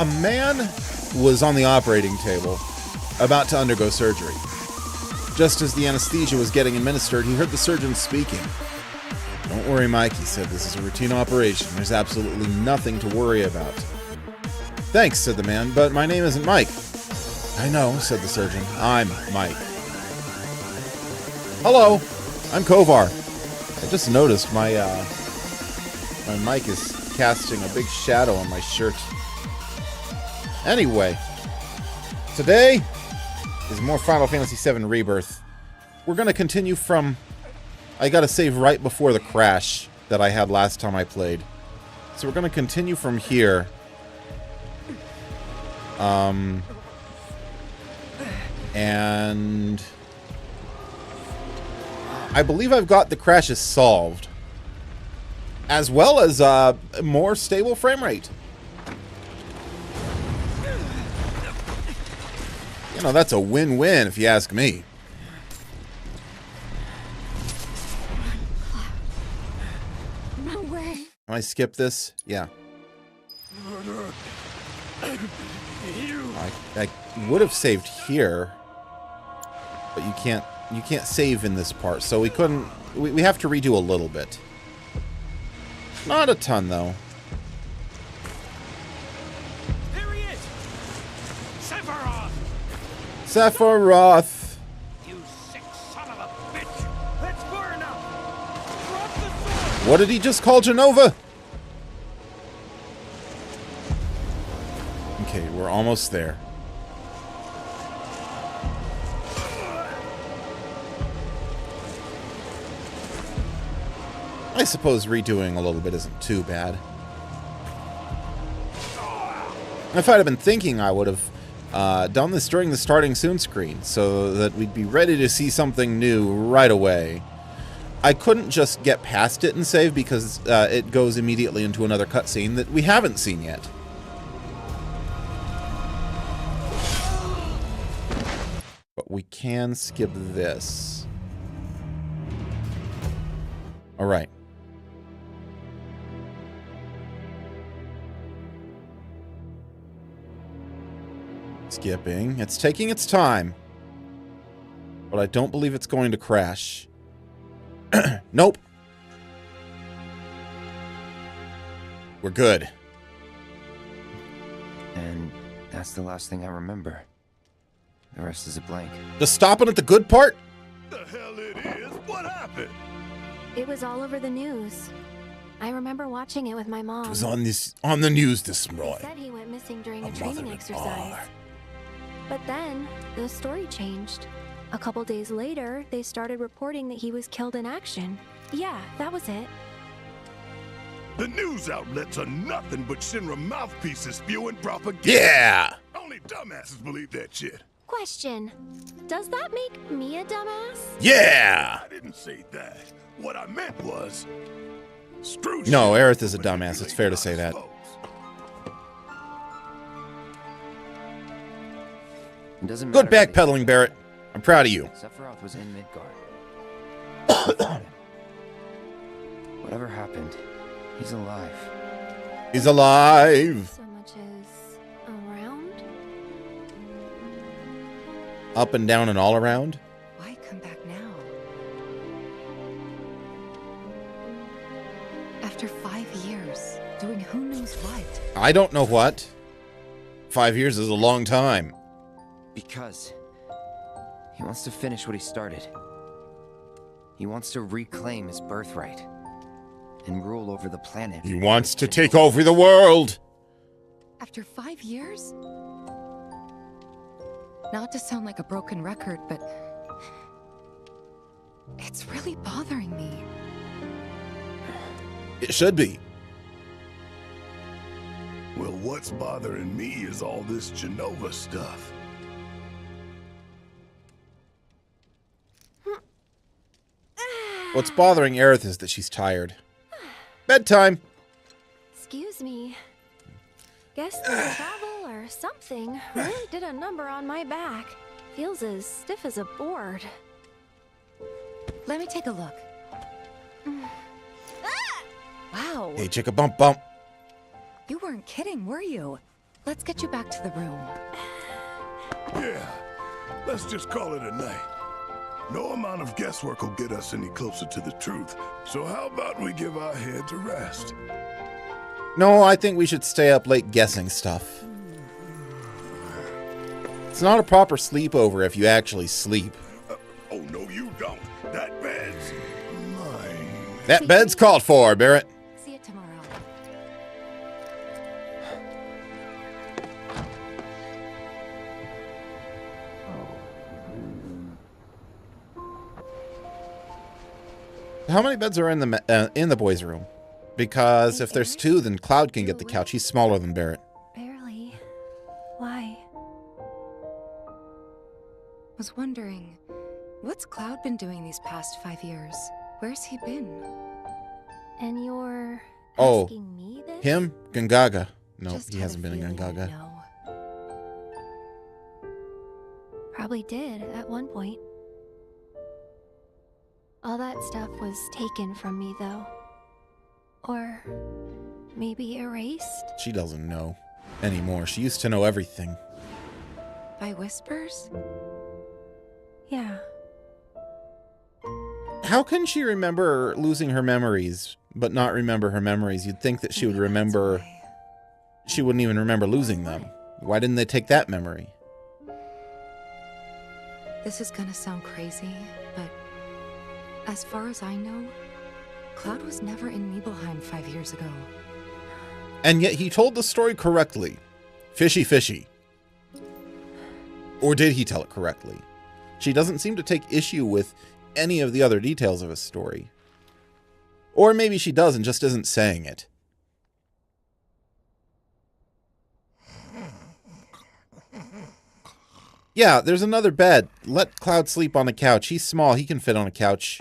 a man was on the operating table, about to undergo surgery. Just as the anesthesia was getting administered, he heard the surgeon speaking. "Don't worry, Mike," he said. "This is a routine operation. There's absolutely nothing to worry about." "Thanks," said the man, "but my name isn't Mike." "I know," said the surgeon. "I'm Mike." "Hello, I'm Kovar." I just noticed my mic is casting a big shadow on my shirt. Anyway, today is more Final Fantasy VII Rebirth. We're going to continue from... I got to save right before the crash that I had last time I played. So we're going to continue from here. And... I believe I've got the crashes solved. As well as a more stable frame rate. You know, that's a win-win if you ask me. No way. Can I skip this? Yeah. I would have saved here, but you can't save in this part, so we couldn't. We have to redo a little bit. Not a ton though. There he is! Sephiroth! Sephiroth! You sick son of a bitch! That's far enough! Drop the sword! What did he just call Genova? Okay, we're almost there. I suppose redoing a little bit isn't too bad. If I'd have been thinking, I would have done this during the starting soon screen, so that we'd be ready to see something new right away. I couldn't just get past it and save because it goes immediately into another cutscene that we haven't seen yet. But we can skip this. Alright. Skipping. It's taking its time. But I don't believe it's going to crash. Nope. We're good. And that's the last thing I remember. The rest is a blank. Just stopping at the good part? The hell it is? What happened? It was all over the news. I remember watching it with my mom. It was on the news this They morning. said he went missing during a training exercise. But then, the story changed. A couple days later, they started reporting that he was killed in action. Yeah, that was it. The news outlets are nothing but Shinra mouthpieces spewing propaganda. Yeah! Only dumbasses believe that shit. Question. Does that make me a dumbass? Yeah! I didn't say that. What I meant was... Screw No, Shinra Aerith is a for dumbass. It's fair to say that. folks. It doesn't matter. Good backpedaling, Barrett. I'm proud of you. Sephiroth was in Midgard. Whatever happened, he's alive. He's alive! So much as around? Up and down and all around? Why come back now? After 5 years, doing who knows what? I don't know what. 5 years is a long time. Because he wants to finish what he started. He wants to reclaim his birthright and rule over the planet. He wants to take over the world! After 5 years? Not to sound like a broken record, but it's really bothering me. It should be. Well, what's bothering me is all this Genova stuff. What's bothering Aerith is that she's tired. Bedtime! Excuse me. Guess the travel or something really did a number on my back. Feels as stiff as a board. Let me take a look. Wow, Hey, chicka bump bump. you weren't kidding, were you? Let's get you back to the room. Yeah, let's just call it a night. No amount of guesswork will get us any closer to the truth. So how about we give our heads a rest? No, I think we should stay up late guessing stuff. It's not a proper sleepover if you actually sleep. Oh, no, you don't. That bed's mine. That bed's called for, Barrett. See you tomorrow. How many beds are in the boys' room? Because if there's 2, then Cloud can get the couch. He's smaller than Barrett. Barely. Why? Was wondering, what's Cloud been doing these past 5 years? Where's he been? And you're Oh, asking me this? him? Gungaga. No, Just he had hasn't a been in feeling Gungaga. I'd know. Probably did at one point. All that stuff was taken from me, though. Or maybe erased? She doesn't know anymore. She used to know everything. By whispers? Yeah. How can she remember losing her memories, but not remember her memories? You'd think that she would Maybe that's remember... why. She wouldn't even remember losing them. Why didn't they take that memory? This is gonna sound crazy, but as far as I know, Cloud was never in Nibelheim 5 years ago. And yet he told the story correctly. Fishy, fishy. Or did he tell it correctly? She doesn't seem to take issue with any of the other details of his story. Or maybe she does and just isn't saying it. Yeah, there's another bed. Let Cloud sleep on the couch. He's small. He can fit on a couch.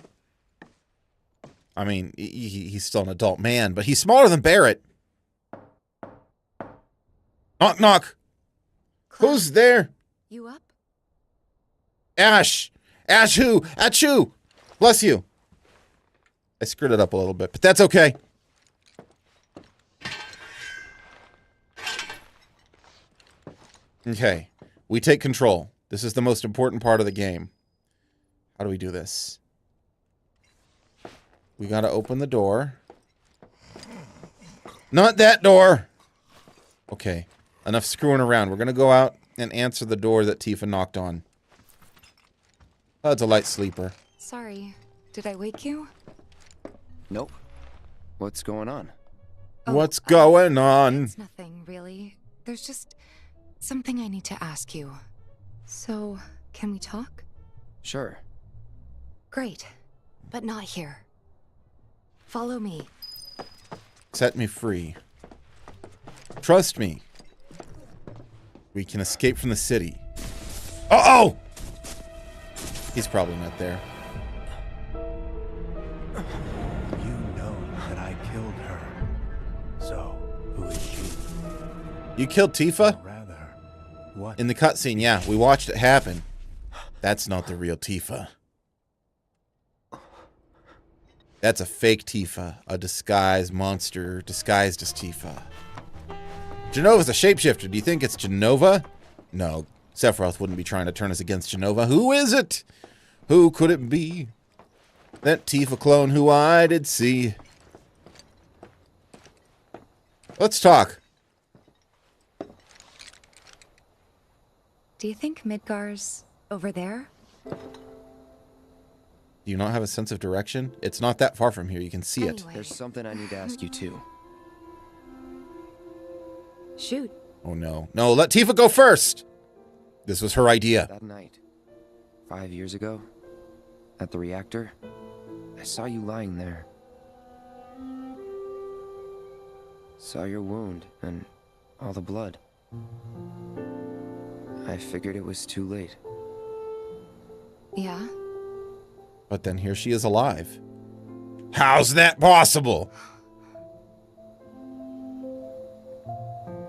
I mean, he's still an adult man, but he's smaller than Barrett. Knock, knock. Cloud, Who's there? you up? Ash. Ash who? Achoo. Bless you. I screwed it up a little bit, but that's okay. Okay. We take control. This is the most important part of the game. How do we do this? We gotta open the door. Not that door! Okay. Enough screwing around. We're gonna go out and answer the door that Tifa knocked on. Oh, it's a light sleeper. Sorry, did I wake you? Nope. What's going on? Oh, What's going on? It's nothing, really. There's just something I need to ask you. So, can we talk? Sure. Great, but not here. Follow me. Set me free. Trust me. We can escape from the city. Uh-oh! He's probably not there. You know that I killed her. So, who is she? You killed Tifa? Or rather, what? In the cutscene, yeah. We watched it happen. That's not the real Tifa. That's a fake Tifa. A disguised monster disguised as Tifa. Genova's a shapeshifter. Do you think it's Genova? No. Sephiroth wouldn't be trying to turn us against Genova. Who is it? Who could it be? That Tifa clone who I did see. Let's talk. Do you think Midgar's over there? Do you not have a sense of direction? It's not that far from here. You can see it. Anyway. There's something I need to ask you too. Shoot. Oh no. No, let Tifa go first! This was her idea. That night, 5 years ago, at the reactor, I saw you lying there. Saw your wound and all the blood. I figured it was too late. Yeah? But then here she is alive. How's that possible?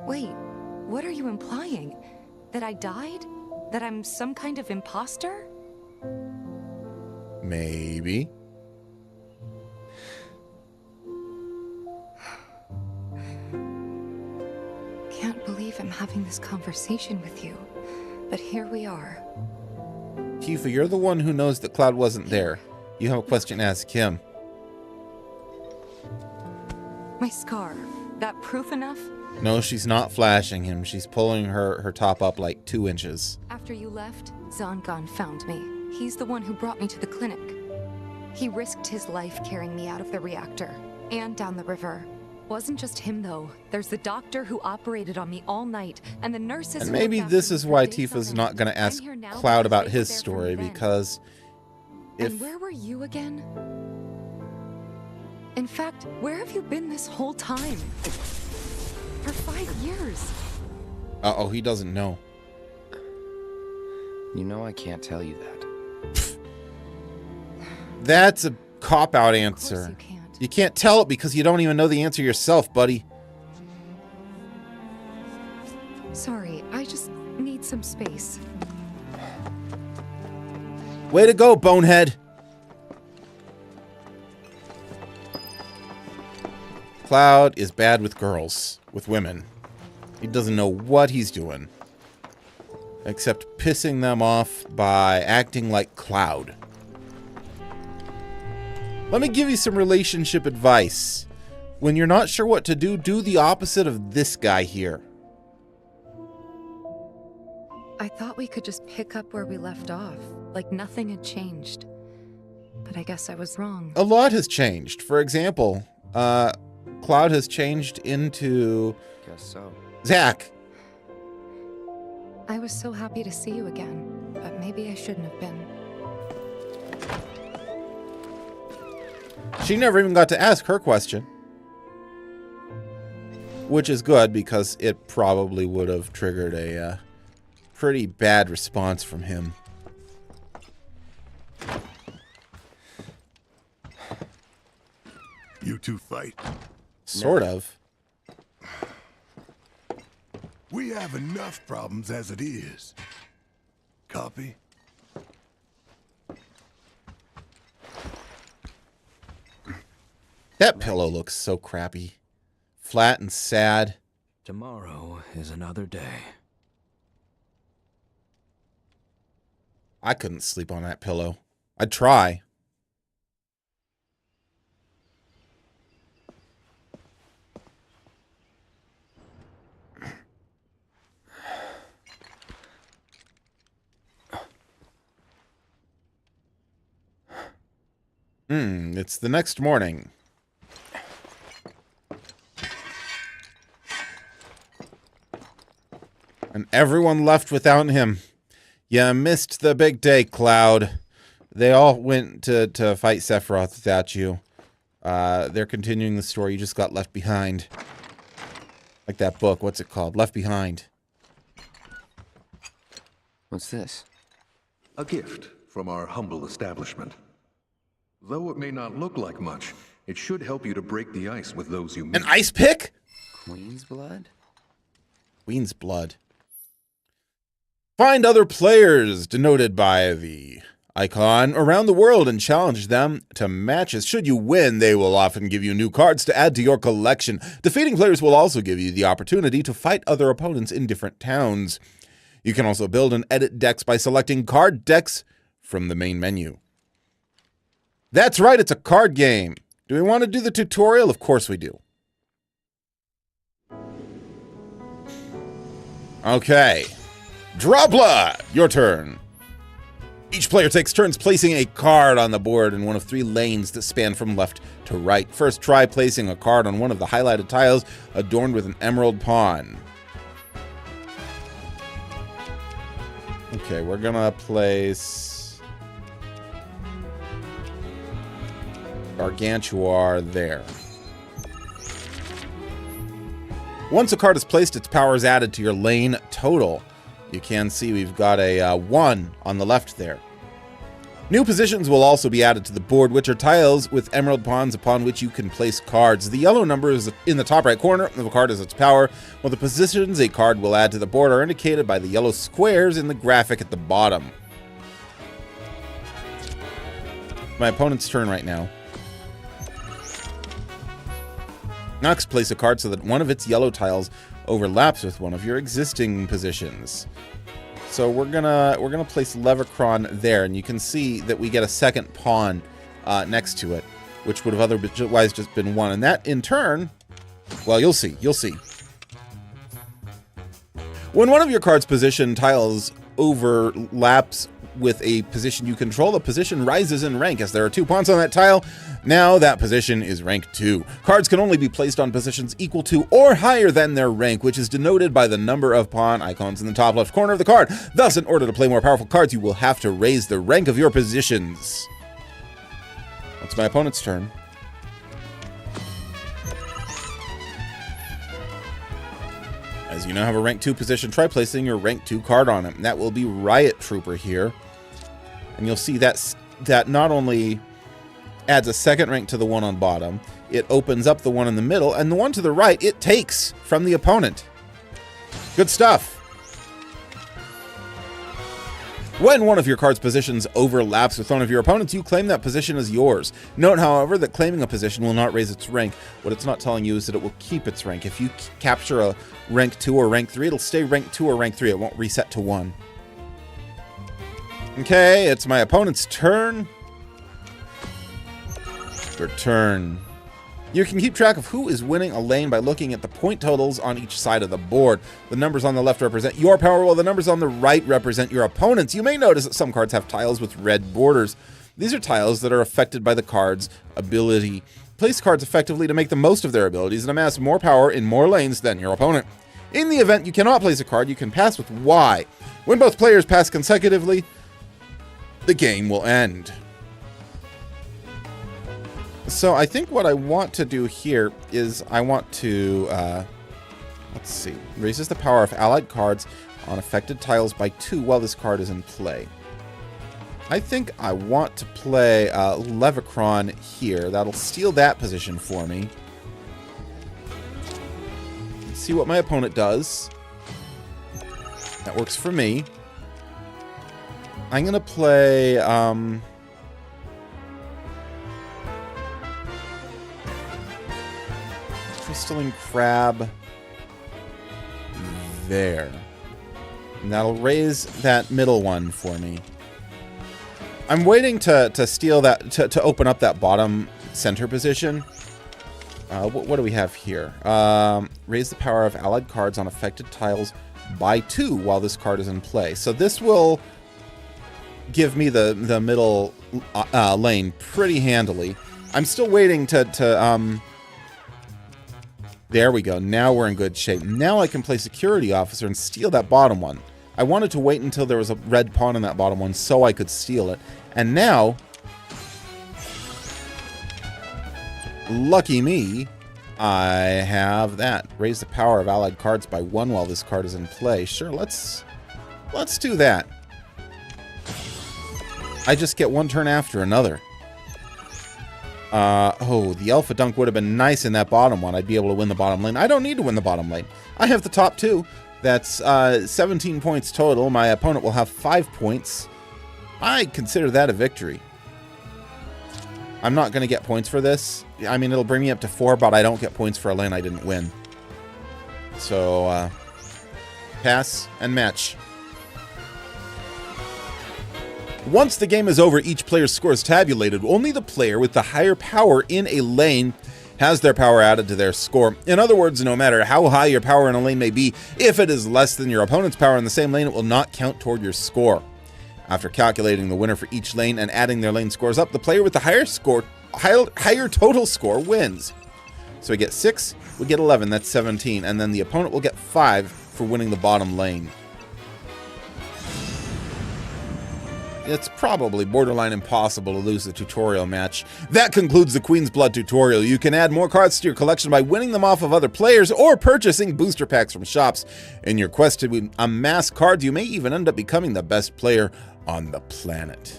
Wait, what are you implying? That I died? That I'm some kind of imposter? Maybe. Can't believe believe I'm having this conversation with you, but here we are. Tifa, you're the one who knows that Cloud wasn't there. You have a question to ask him. My scar, that proof enough? No, she's not flashing him. She's pulling her top up like 2 inches. After you left, Zangan found me. He's the one who brought me to the clinic. He risked his life carrying me out of the reactor and down the river. Wasn't just him though. There's the doctor who operated on me all night, and the nurses. And maybe this is why Tifa's not going to ask Cloud about his story, because if... And where were you again? In fact, where have you been this whole time? For 5 years. Uh-oh, he doesn't know. You know I can't tell you that. That's a cop-out Of answer. course you can't. You can't tell it because you don't even know the answer yourself, buddy. Sorry, I just need some space. Way to go, bonehead. Cloud is bad with girls, with women. He doesn't know what he's doing, except pissing them off by acting like Cloud. Let me give you some relationship advice. When you're not sure what to do, do the opposite of this guy here. I thought we could just pick up where we left off, like nothing had changed. But I guess I was wrong. A lot has changed. For example, Cloud has changed into Guess so. Zack. I was so happy to see you again, but maybe I shouldn't have been. She never even got to ask her question. Which is good, because it probably would have triggered a pretty bad response from him. You two fight. Sort of. We have enough problems as it is. Copy? That pillow looks so crappy. Flat and sad. Tomorrow is another day. I couldn't sleep on that pillow. I'd try. It's the next morning. And everyone left without him. You missed the big day, Cloud. They all went to fight Sephiroth without you. They're continuing the story. You just got left behind. Like that book. What's it called? Left Behind. What's this? A gift from our humble establishment. Though it may not look like much, it should help you to break the ice with those you meet. An ice pick? Queen's blood? Queen's blood. Find other players denoted by the icon around the world and challenge them to matches. Should you win, they will often give you new cards to add to your collection. Defeating players will also give you the opportunity to fight other opponents in different towns. You can also build and edit decks by selecting card decks from the main menu. That's right, it's a card game. Do we want to do the tutorial? Of course we do. Okay. Draw blood! Your turn. Each player takes turns placing a card on the board in one of 3 lanes that span from left to right. First, try placing a card on one of the highlighted tiles adorned with an emerald pawn. Okay, we're gonna place Gargantuar there. Once a card is placed, its power is added to your lane total. You can see we've got a 1 on the left there. New positions will also be added to the board, which are tiles with emerald pawns upon which you can place cards. The yellow number is in the top right corner of a card as its power, while the positions a card will add to the board are indicated by the yellow squares in the graphic at the bottom. My opponent's turn right now. Next, place a card so that one of its yellow tiles overlaps with one of your existing positions. So we're gonna place Levercron there, and you can see that we get a second pawn next to it, which would have otherwise just been 1. And that, in turn, well, you'll see. You'll see. When one of your card's position tiles overlaps with a position you control, the position rises in rank. As there are 2 pawns on that tile, now that position is rank 2. Cards can only be placed on positions equal to or higher than their rank, which is denoted by the number of pawn icons in the top left corner of the card. Thus, in order to play more powerful cards, you will have to raise the rank of your positions. It's my opponent's turn. As you now have a rank 2 position, try placing your rank 2 card on it. And that will be Riot Trooper here. And you'll see that not only adds a second rank to the one on bottom, it opens up the one in the middle, and the one to the right, it takes from the opponent. Good stuff. When one of your card's positions overlaps with one of your opponents, you claim that position as yours. Note, however, that claiming a position will not raise its rank. What it's not telling you is that it will keep its rank. If you capture a rank 2 or rank 3, it'll stay rank 2 or rank 3. It won't reset to 1. Okay, it's my opponent's turn. Your turn. You can keep track of who is winning a lane by looking at the point totals on each side of the board. The numbers on the left represent your power, while the numbers on the right represent your opponent's. You may notice that some cards have tiles with red borders. These are tiles that are affected by the card's ability. Place cards effectively to make the most of their abilities and amass more power in more lanes than your opponent. In the event you cannot place a card, you can pass with Y. When both players pass consecutively, the game will end. So I think what I want to do here is I want to, let's see, raises the power of allied cards on affected tiles by 2 while this card is in play. I think I want to play Levercron here. That'll steal that position for me. Let's see what my opponent does. That works for me. I'm going to play... Crystalline Crab there. And that'll raise that middle one for me. I'm waiting to steal that, to open up that bottom center position. What do we have here? Raise the power of allied cards on affected tiles by 2 while this card is in play. So this will give me the middle lane pretty handily. I'm still waiting to there we go. Now we're in good shape. Now I can play Security Officer and steal that bottom one. I wanted to wait until there was a red pawn in that bottom one so I could steal it. And now, lucky me, I have that. Raise the power of allied cards by 1 while this card is in play. Sure, let's do that. I just get 1 turn after another. Oh, the Alpha Dunk would have been nice in that bottom one. I'd be able to win the bottom lane. I don't need to win the bottom lane. I have the top 2. That's 17 points total. My opponent will have 5 points. I consider that a victory. I'm not going to get points for this. I mean, it'll bring me up to 4, but I don't get points for a lane I didn't win. So, pass and match. Once the game is over, each player's score is tabulated. Only the player with the higher power in a lane has their power added to their score. In other words, no matter how high your power in a lane may be, if it is less than your opponent's power in the same lane, it will not count toward your score. After calculating the winner for each lane and adding their lane scores up, the player with the higher total score wins. So we get 6, we get 11, that's 17, and then the opponent will get 5 for winning the bottom lane. It's probably borderline impossible to lose the tutorial match. That concludes the Queen's Blood tutorial. You can add more cards to your collection by winning them off of other players or purchasing booster packs from shops. In your quest to amass cards, you may even end up becoming the best player on the planet.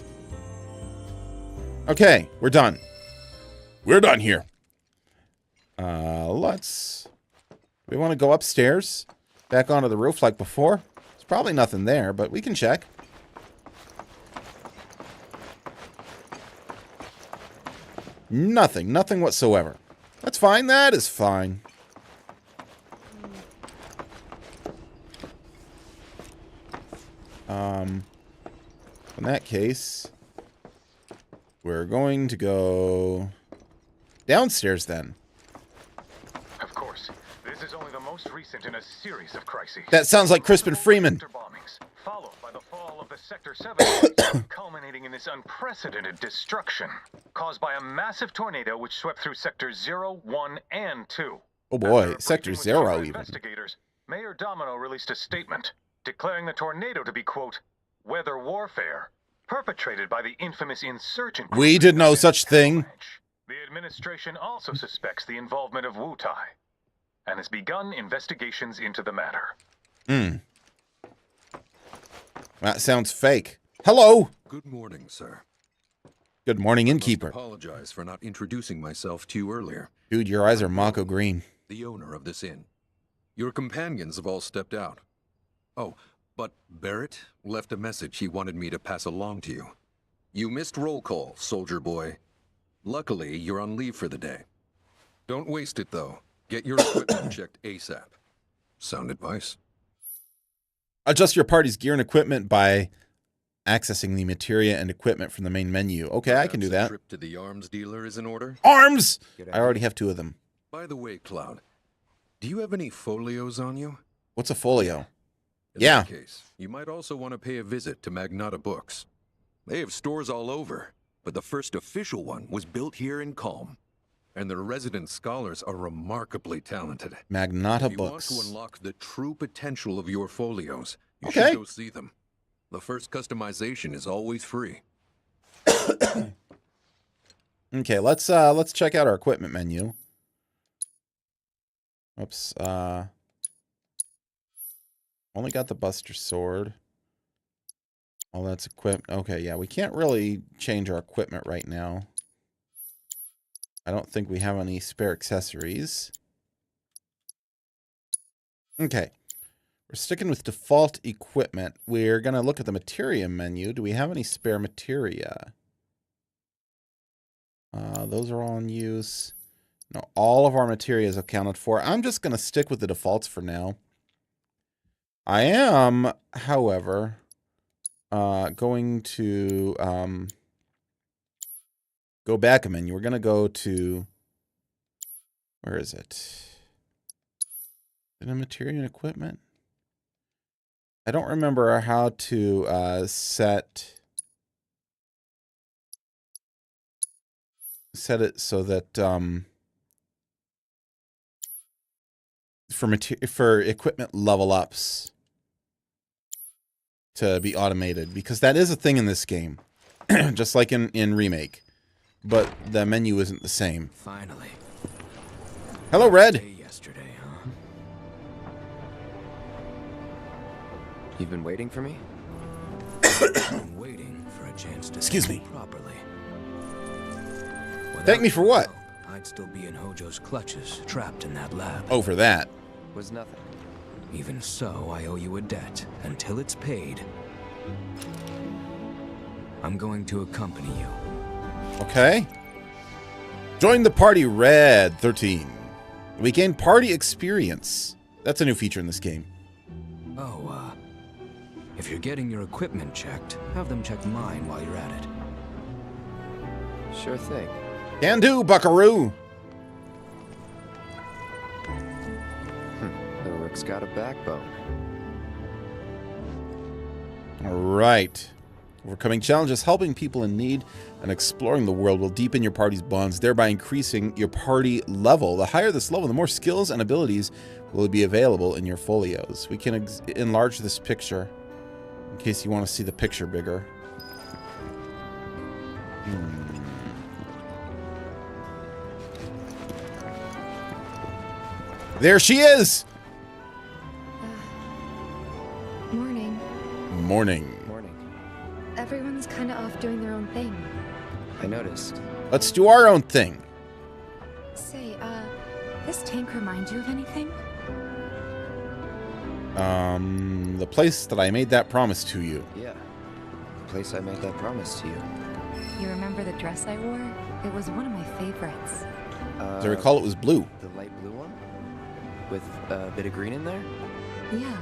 Okay, we're done. We're done here. We want to go upstairs, back onto the roof like before. There's probably nothing there, but we can check. Nothing whatsoever. That's fine, that is fine. In that case, we're going to go downstairs then. Of course, this is only the most recent in a series of crises. That sounds like Crispin Freeman. Sector bombings, followed by the fall of the Sector 7, culminating in this unprecedented destruction caused by a massive tornado which swept through Sectors 0, 1, and 2. Oh boy, After a Sector briefing with 0 fellow even. investigators, Mayor Domino released a statement declaring the tornado to be, quote, weather warfare, perpetrated by the infamous insurgent group. We did no such thing. The administration also suspects the involvement of Wu Tai and has begun investigations into the matter. That sounds fake. Hello. Good morning, sir. Good morning, I innkeeper. apologize for not introducing myself to you earlier. Dude, your eyes are Mako green. The owner of this inn. Your companions have all stepped out. Oh, but Barrett left a message he wanted me to pass along to you. You missed roll call, soldier boy. Luckily, you're on leave for the day. Don't waste it, though. Get your equipment checked ASAP. Sound advice? Adjust your party's gear and equipment by accessing the materia and equipment from the main menu. Okay, I can do Perhaps a that. trip to the arms dealer is in order? Arms! I already have 2 of them. By the way, Cloud, do you have any folios on you? What's a folio? In Yeah. that case, you might also want to pay a visit to Magnata Books. They have stores all over, but the first official one was built here in Kalm. And their resident scholars are remarkably talented. Magnata If you Books. want to unlock the true potential of your folios, you Okay. should go see them. The first customization is always free. Okay, let's check out our equipment menu. Oops, only got the Buster Sword. All that's equipped. Okay, yeah, we can't really change our equipment right now. I don't think we have any spare accessories. Okay. We're sticking with default equipment. We're going to look at the materia menu. Do we have any spare materia? Those are all in use. No, all of our materia is accounted for. I'm just going to stick with the defaults for now. I am, however, going to go back a menu. We're going to go to, where is it? In a materia and equipment? I don't remember how to set it so that for equipment level ups to be automated, because that is a thing in this game, just like in Remake, but the menu isn't the same. Finally. Hello, Red. Day yesterday, huh? You've been waiting for me? I'm waiting for a chance to Excuse think me. properly. Thank me for what? I'd still be in Hojo's clutches, trapped in that lab. Oh, for that. Was nothing. Even so, I owe you a debt. Until it's paid, I'm going to accompany you. Okay. Join the party, Red 13. We gain party experience. That's a new feature in this game. Oh, if you're getting your equipment checked, have them check mine while you're at it. Sure thing. Can do, buckaroo. The Rook's got a backbone. All right. Overcoming challenges, helping people in need, and exploring the world will deepen your party's bonds, thereby increasing your party level. The higher this level, the more skills and abilities will be available in your folios. We can enlarge this picture in case you want to see the picture bigger. There she is! Morning. Morning. Morning. Everyone's kind of off doing their own thing. I noticed. Let's do our own thing. Say, this tank remind you of anything? The place that I made that promise to you. Yeah. The place I made that promise to you. You remember the dress I wore? It was one of my favorites. As I recall, it was blue. The light blue one? With a bit of green in there? Yeah.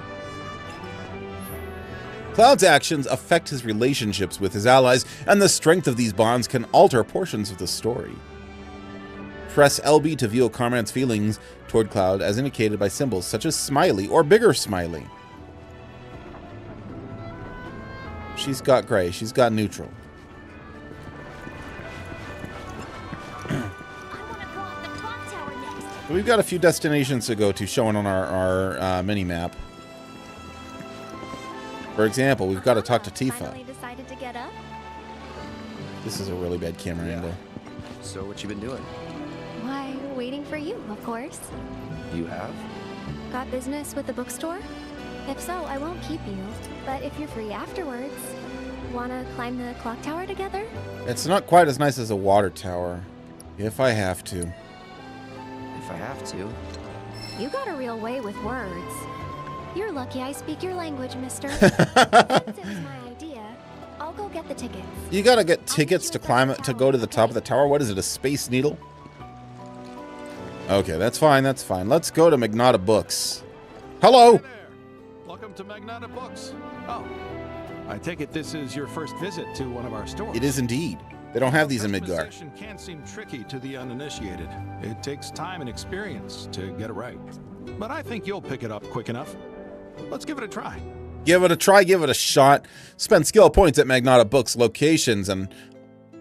Cloud's actions affect his relationships with his allies, and the strength of these bonds can alter portions of the story. Press LB to view Carman's feelings toward Cloud as indicated by symbols such as smiley or bigger smiley. She's got gray, she's got neutral. We've got a few destinations to go to showing on our mini-map. For example, we've got to talk to Tifa. Finally decided to get up? This is a really bad camera angle. So what you been doing? Why, waiting for you, of course. You have? Got business with the bookstore? If so, I won't keep you. But if you're free afterwards, wanna climb the clock tower together? It's not quite as nice as a water tower. If I have to. If I have to. You got a real way with words. You're lucky I speak your language, mister. Since it was my idea, I'll go get the tickets. You gotta get tickets to climb it, to go to the top of the tower. What is it, a space needle? Okay, that's fine, that's fine. Let's go to Magnata Books. Hello! Hey there. Welcome to Magnata Books. Oh, I take it this is your first visit to one of our stores. It is indeed. They don't have these in Midgar. Customization can seem tricky to the uninitiated. It takes time and experience to get it right. But I think you'll pick it up quick enough. Let's give it a try. Give it a try, give it a shot. Spend skill points at Magnata Books locations and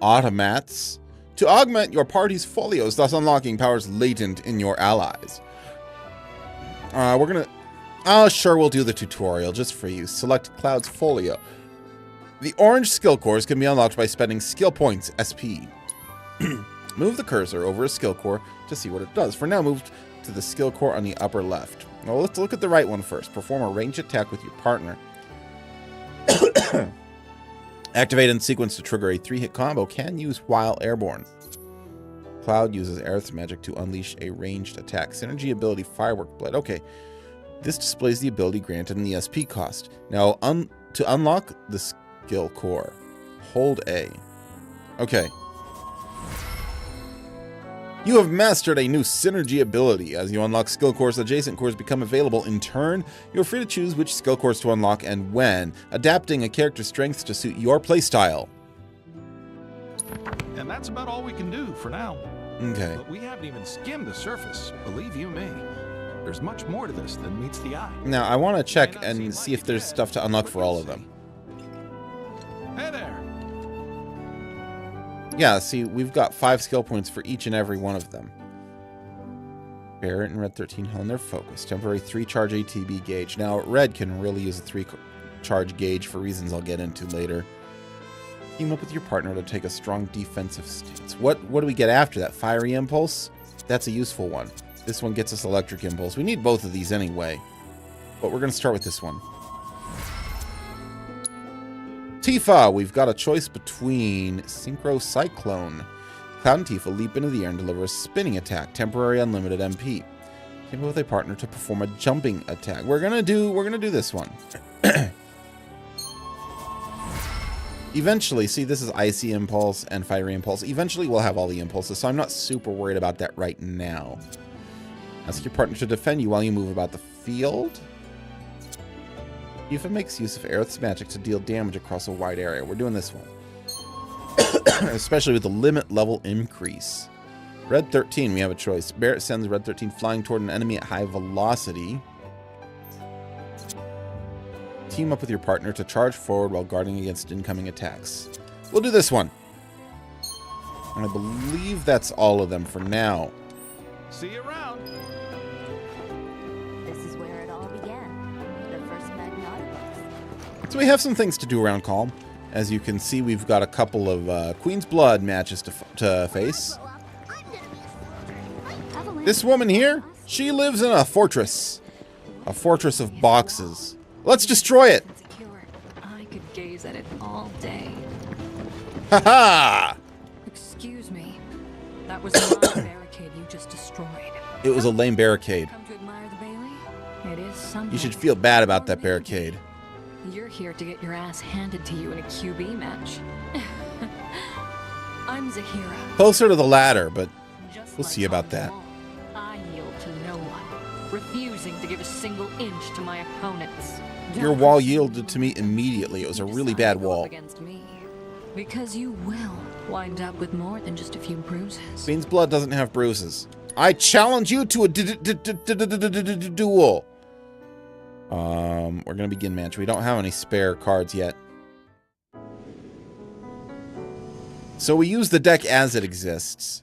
automats to augment your party's folios, thus unlocking powers latent in your allies. Sure, we'll do the tutorial just for you. Select Cloud's folio. The orange skill cores can be unlocked by spending skill points, SP. Move the cursor over a skill core to see what it does. For now, move to the skill core on the upper left. Now let's look at the right one first. Perform a ranged attack with your partner. Activate in sequence to trigger a 3-hit combo. Can use while airborne. Cloud uses Aerith's magic to unleash a ranged attack. Synergy ability Firework Blade. Okay. This displays the ability granted in the SP cost. Now, to unlock the skill core, hold A. Okay. You have mastered a new synergy ability. As you unlock skill cores, adjacent cores become available in turn. You're free to choose which skill cores to unlock and when, adapting a character's strengths to suit your playstyle. And that's about all we can do for now. Okay. But we haven't even skimmed the surface, believe you me. There's much more to this than meets the eye. Now, I want to check and see if there's stuff to unlock for all of them. Hey there. Yeah, see, we've got 5 skill points for each and every one of them. Barrett and Red 13 hone their focus. Temporary 3-charge ATB gauge. Now, Red can really use a 3-charge gauge for reasons I'll get into later. Team up with your partner to take a strong defensive stance. What do we get after that? Fiery Impulse? That's a useful one. This one gets us Electric Impulse. We need both of these anyway. But we're going to start with this one. Tifa, we've got a choice between Synchro Cyclone. Cloud and Tifa leap into the air and deliver a spinning attack, temporary unlimited MP. Team up with a partner to perform a jumping attack. We're gonna do this one. Eventually, see, this is Icy Impulse and Fiery Impulse. Eventually, we'll have all the impulses, so I'm not super worried about that right now. Ask your partner to defend you while you move about the field. Tifa makes use of Aerith's magic to deal damage across a wide area. We're doing this one. Especially with the limit level increase. Red 13, we have a choice. Barrett sends Red 13 flying toward an enemy at high velocity. Team up with your partner to charge forward while guarding against incoming attacks. We'll do this one. And I believe that's all of them for now. See you around. This is where it all began. The first Magnata Books. So we have some things to do around Kalm. As you can see, we've got a couple of Queen's Blood matches to face. This woman here, she lives in a fortress. A fortress of boxes. Let's destroy it! I could gaze at it all day. Ha-ha! Excuse me. That was not a barricade you just destroyed. It was a lame barricade. Come to admire the Bailey? It is something. You should feel bad about that barricade. You're here to get your ass handed to you in a QB match. I'm Zahira. Closer to the latter, but Just we'll like see about all that. along, I yield to no one, refusing to give a single inch to my opponents. Your wall yielded to me immediately. It was a really bad wall. Against me, because you will wind up with more than just a few bruises. Fiend's blood doesn't have bruises. I challenge you to a duel. We're gonna begin match. We don't have any spare cards yet. So we use the deck as it exists.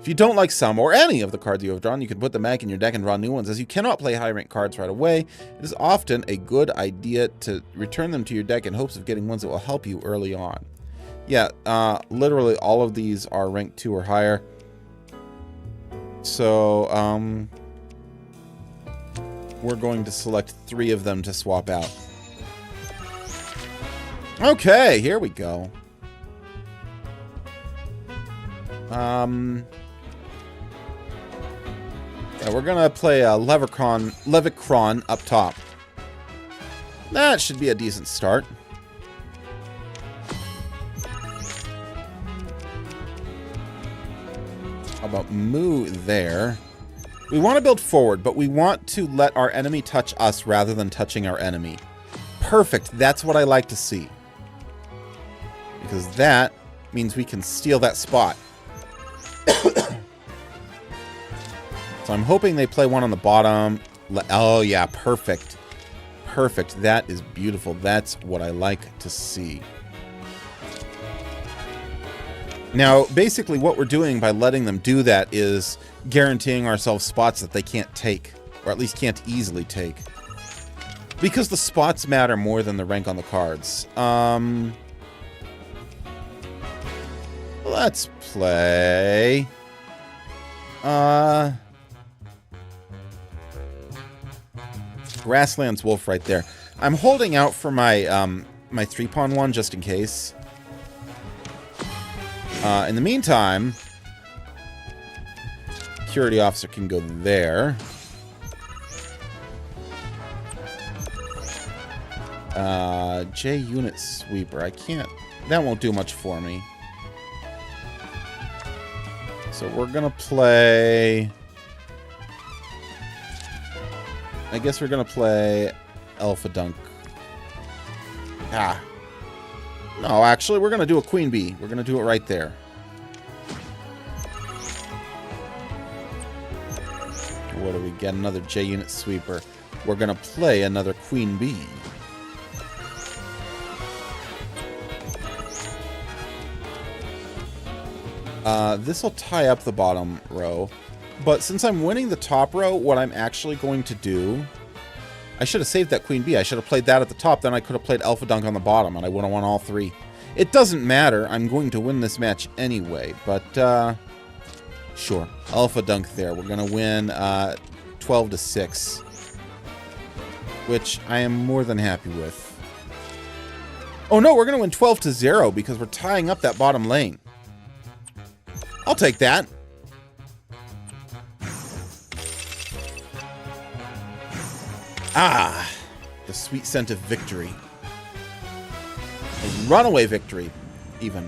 If you don't like some or any of the cards you have drawn, you can put them back in your deck and draw new ones. As you cannot play high-ranked cards right away, it is often a good idea to return them to your deck in hopes of getting ones that will help you early on. Yeah, literally all of these are ranked 2 or higher. So, we're going to select 3 of them to swap out. Okay, here we go. Yeah, we're gonna play a Levicron up top. That should be a decent start. How about Moo there? We want to build forward, but we want to let our enemy touch us rather than touching our enemy. Perfect. That's what I like to see. Because that means we can steal that spot. So I'm hoping they play one on the bottom. Oh, yeah. Perfect. Perfect. That is beautiful. That's what I like to see. Now, basically what we're doing by letting them do that is guaranteeing ourselves spots that they can't take, or at least can't easily take. Because the spots matter more than the rank on the cards. Let's play... Grasslands Wolf right there. I'm holding out for my my 3-pawn one just in case. In the meantime, security officer can go there. J unit sweeper. I can't. That won't do much for me. So we're gonna play. I guess we're gonna play Alpha Dunk. Ah. No, actually, we're gonna do a Queen Bee. We're gonna do it right there. What do we get? Another J unit sweeper. We're gonna play another Queen Bee. This will tie up the bottom row. But since I'm winning the top row, what I'm actually going to do... I should have saved that Queen Bee. I should have played that at the top. Then I could have played Alpha Dunk on the bottom, and I would have won all 3. It doesn't matter. I'm going to win this match anyway. But, sure. Alpha Dunk there. We're going to win 12-6. Which I am more than happy with. Oh, no. We're going to win 12-0 because we're tying up that bottom lane. I'll take that. Ah, the sweet scent of victory. A runaway victory, even.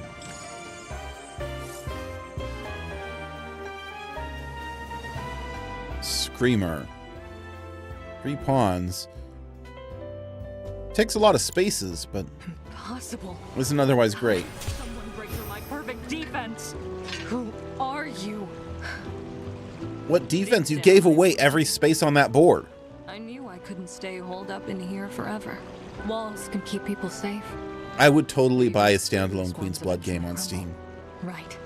Screamer. 3 pawns. Takes a lot of spaces, but Impossible. isn't otherwise great. Someone break through my perfect defense. Who are you? What defense? You gave away every space on that board. I knew I couldn't stay holed up in here forever. Walls can keep people safe. I would totally buy a standalone Queen's Blood game on Steam. Right.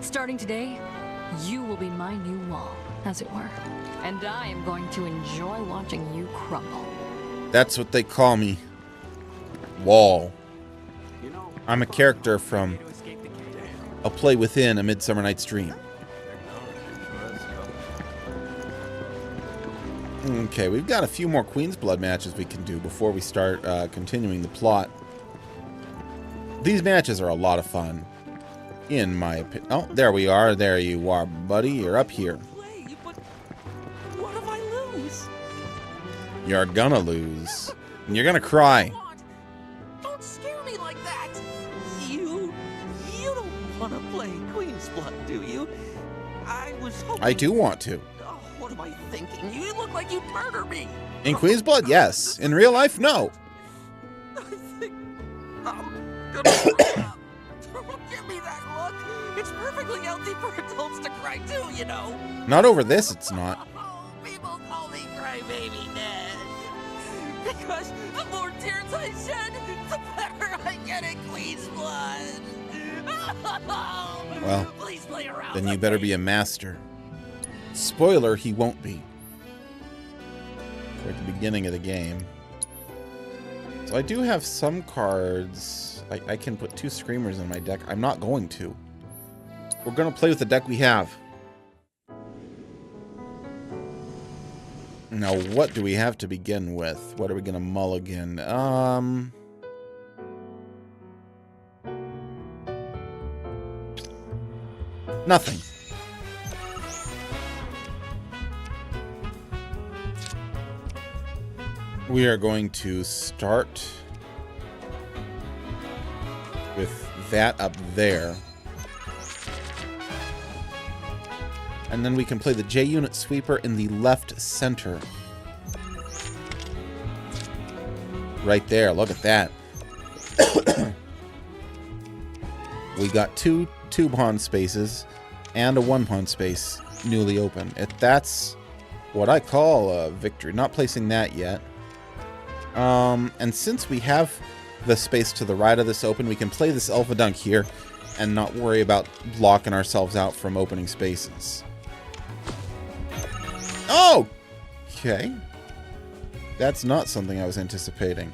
Starting today, you will be my new wall, as it were. And I am going to enjoy watching you crumble. That's what they call me. Wall. I'm a character from A Play Within A Midsummer Night's Dream. Okay, we've got a few more Queen's Blood matches we can do before we start continuing the plot. These matches are a lot of fun, in my opinion. Oh, there we are. There you are, buddy. You're up here. But what if I lose? You're gonna lose. And you're gonna cry. Don't scare me like that! You don't want to play Queen's Blood, do you? I was hoping... I do want to. Oh, what am I thinking? You look like you'd murder me. In Queen's Blood, yes. In real life, no. I think I'm gonna throw up. Don't give me that look. It's perfectly healthy for adults to cry too, you know. Not over this, it's not. Oh, people call me Crybaby Dad. Because the more tears I shed, the better I get in Queen's Blood. Well, please play around then you better be a master. Spoiler, he won't be. We're at the beginning of the game. So I do have some cards. I can put 2 Screamers in my deck. I'm not going to. We're going to play with the deck we have. Now, what do we have to begin with? What are we going to mulligan? Nothing. We are going to start with that up there. And then we can play the J-Unit Sweeper in the left center. Right there, look at that. We got 2 pawn spaces and a 1 pawn space newly open. That's what I call a victory. Not placing that yet. And since we have the space to the right of this open, we can play this Alpha Dunk here and not worry about blocking ourselves out from opening spaces. Oh! Okay. That's not something I was anticipating.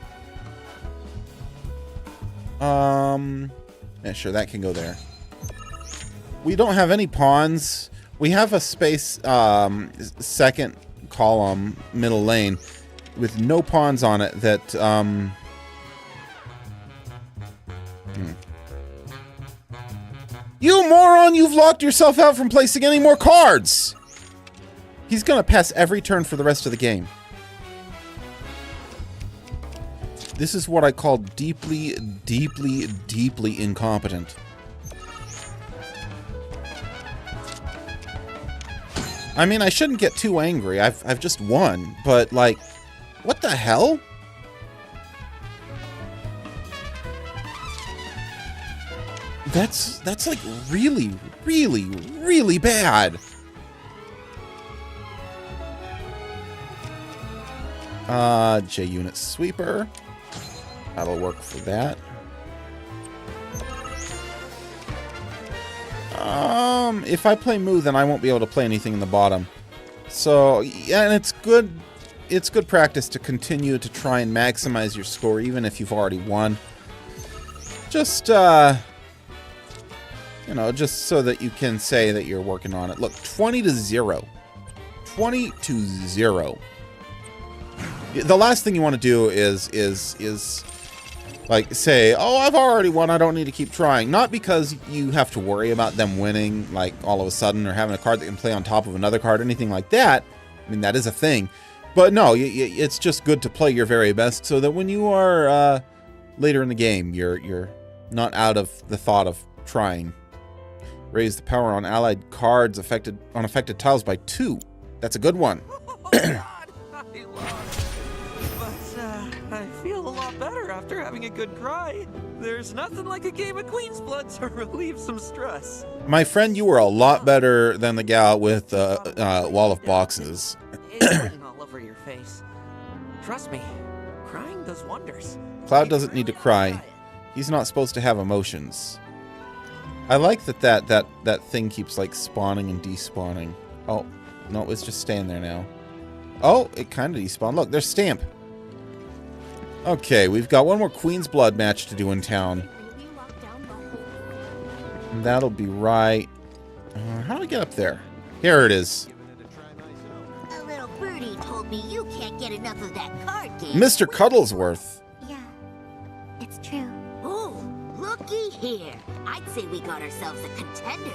Yeah, sure, that can go there. We don't have any pawns. We have a space, second column, middle lane, with no pawns on it that, You moron! You've locked yourself out from placing any more cards! He's gonna pass every turn for the rest of the game. This is what I call deeply, deeply, deeply incompetent. I mean, I shouldn't get too angry. I've just won, but like, what the hell? That's like really, really, really bad. J-Unit Sweeper. That'll work for that. If I play Moo, then I won't be able to play anything in the bottom. So, yeah, and it's good practice to continue to try and maximize your score, even if you've already won. Just, you know, just so that you can say that you're working on it. Look, 20-0. 20-0. The last thing you want to do is like say, oh, I've already won, I don't need to keep trying. Not because you have to worry about them winning, like, all of a sudden, or having a card that can play on top of another card, anything like that. I mean, that is a thing. But no, it's just good to play your very best so that when you are later in the game, you're not out of the thought of trying. Raise the power on allied cards on affected tiles by 2. That's a good one. Oh, God, I lost. But I feel a lot better after having a good cry. There's nothing like a game of Queen's Blood to relieve some stress. My friend, you were a lot better than the gal with the wall of boxes. It's written all over your face. Trust me, crying does wonders. Cloud doesn't need to cry. He's not supposed to have emotions. I like that thing keeps like spawning and despawning. Oh, no, it's just staying there now. Oh, it kind of despawned. Look, there's Stamp. Okay, we've got one more Queen's Blood match to do in town. And that'll be right. How do I get up there? Here it is. A little birdie told me you can't get enough of that card game. Mr. Cuddlesworth. Yeah, it's true. Oh, looky here. I'd say we got ourselves a contender.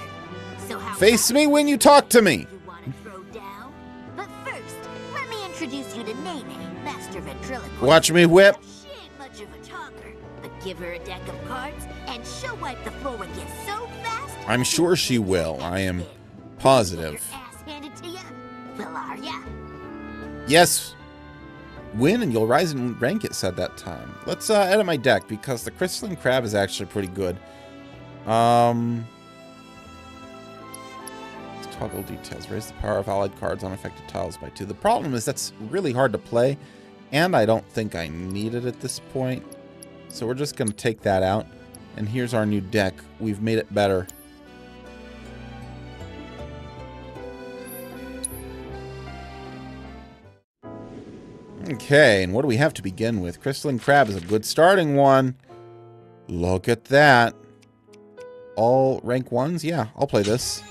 So how Face me when you talk to me. You want to throw down? But first, let me introduce you to Nene, Master Ventriloquist. Watch me whip. She ain't much of a talker, but give her a deck of cards, and she'll wipe the floor with you so fast. I'm sure she will. I am positive. Your ass handed to ya. Well, are ya? Yes. Win and you'll rise in rank, it said that time. Let's edit my deck because the Crystalline Crab is actually pretty good. Let's toggle details. Raise the power of allied cards on affected tiles by 2. The problem is that's really hard to play, and I don't think I need it at this point. So we're just going to take that out. And here's our new deck. We've made it better. Okay, and what do we have to begin with? Crystalline Crab is a good starting one. Look at that. All rank 1s? Yeah, I'll play this.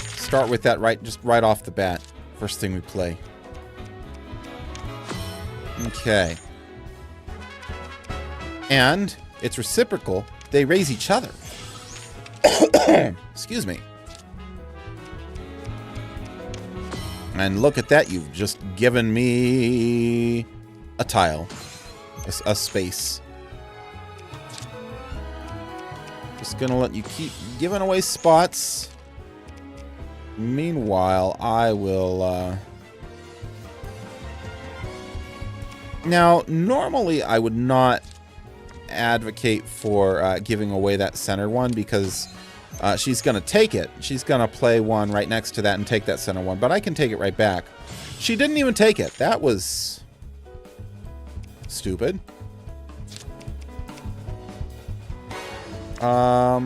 Start with that just right off the bat. First thing we play. Okay. And it's reciprocal. They raise each other. Excuse me. And look at that, you've just given me a tile. A space. Just gonna let you keep giving away spots. Meanwhile, I will... Now, normally I would not advocate for giving away that center one because... she's going to take it. She's going to play one right next to that and take that center one. But I can take it right back. She didn't even take it. That was stupid. Yeah,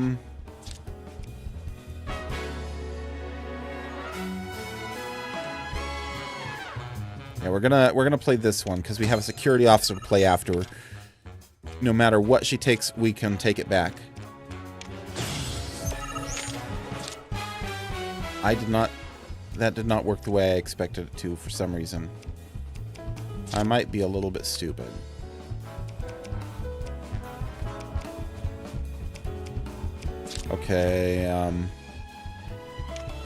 we're gonna play this one because we have a security officer to play after. No matter what she takes, we can take it back. That did not work the way I expected it to for some reason. I might be a little bit stupid. Okay,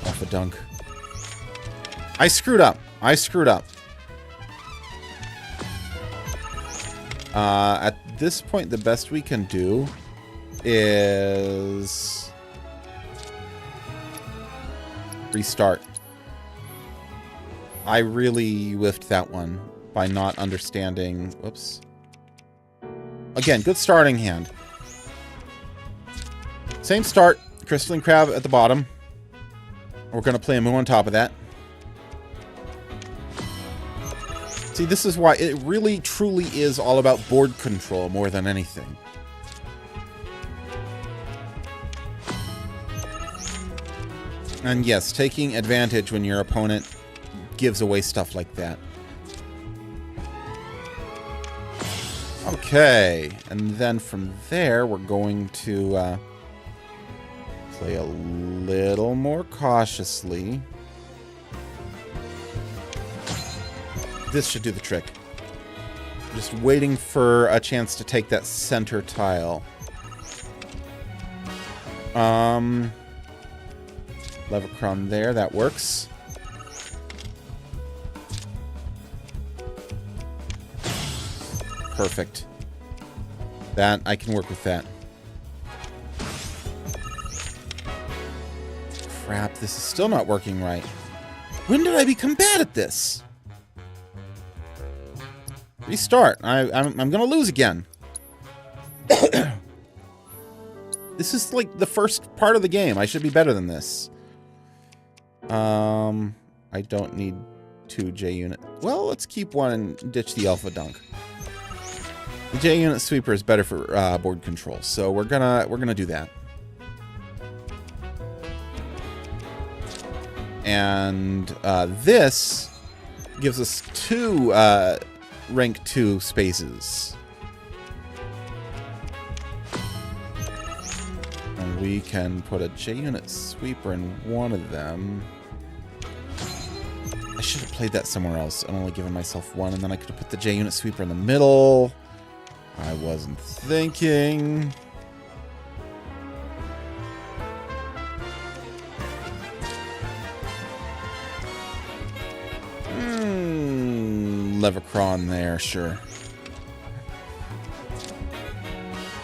off a dunk. I screwed up. At this point, the best we can do is... restart. I really whiffed that one by not understanding. Whoops. Again, good starting hand. Same start. Crystalline Crab at the bottom. We're going to play a Moo on top of that. See, this is why it really, truly is all about board control more than anything. And yes, taking advantage when your opponent gives away stuff like that. Okay, and then from there, we're going to play a little more cautiously. This should do the trick. Just waiting for a chance to take that center tile. Levercron there, that works. Perfect. That, I can work with that. Crap, this is still not working right. When did I become bad at this? Restart. I'm gonna lose again. This is like the first part of the game. I should be better than this. I don't need 2 J unit. Well, let's keep one and ditch the Alpha Dunk. The J unit sweeper is better for board control, so we're gonna do that. And this gives us 2 rank 2 spaces. And we can put a J unit sweeper in one of them. I should have played that somewhere else and only given myself 1, and then I could have put the J unit sweeper in the middle. I wasn't thinking. Levercron there, sure.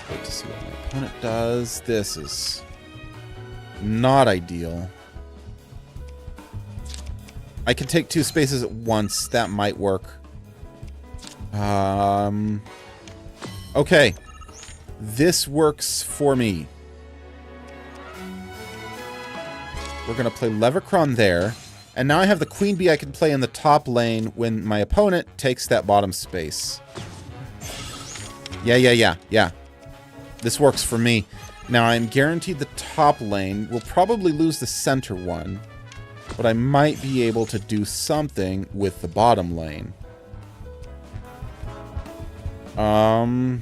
Wait to see what my opponent does. This is Not ideal. I can take 2 spaces at once. That might work. Okay. This works for me. We're going to play Levercron there. And now I have the Queen Bee I can play in the top lane when my opponent takes that bottom space. Yeah. This works for me. Now I'm guaranteed the top lane. We'll probably lose the center one. But I might be able to do something with the bottom lane. We'll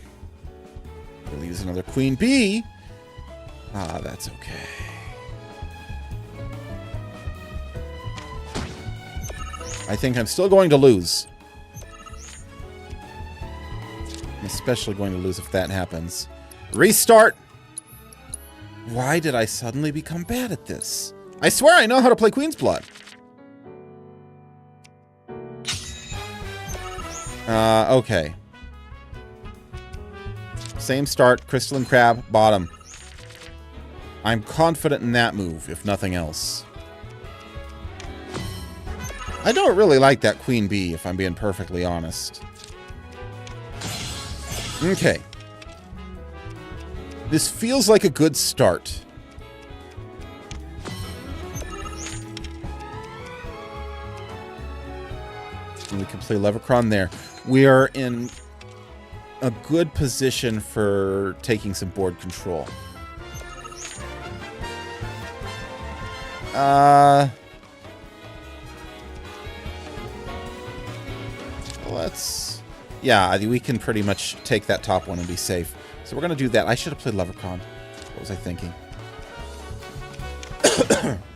use another Queen Bee. Ah, that's okay. I think I'm still going to lose. I'm especially going to lose if that happens. Restart! Why did I suddenly become bad at this? I swear I know how to play Queen's Blood. Okay. Same start, Crystalline Crab, bottom. I'm confident in that move, if nothing else. I don't really like that Queen Bee, if I'm being perfectly honest. Okay. This feels like a good start. And we can play Levercron there. We are in a good position for taking some board control. Let's... Yeah, we can pretty much take that top one and be safe. So we're going to do that. I should have played Levercron. What was I thinking?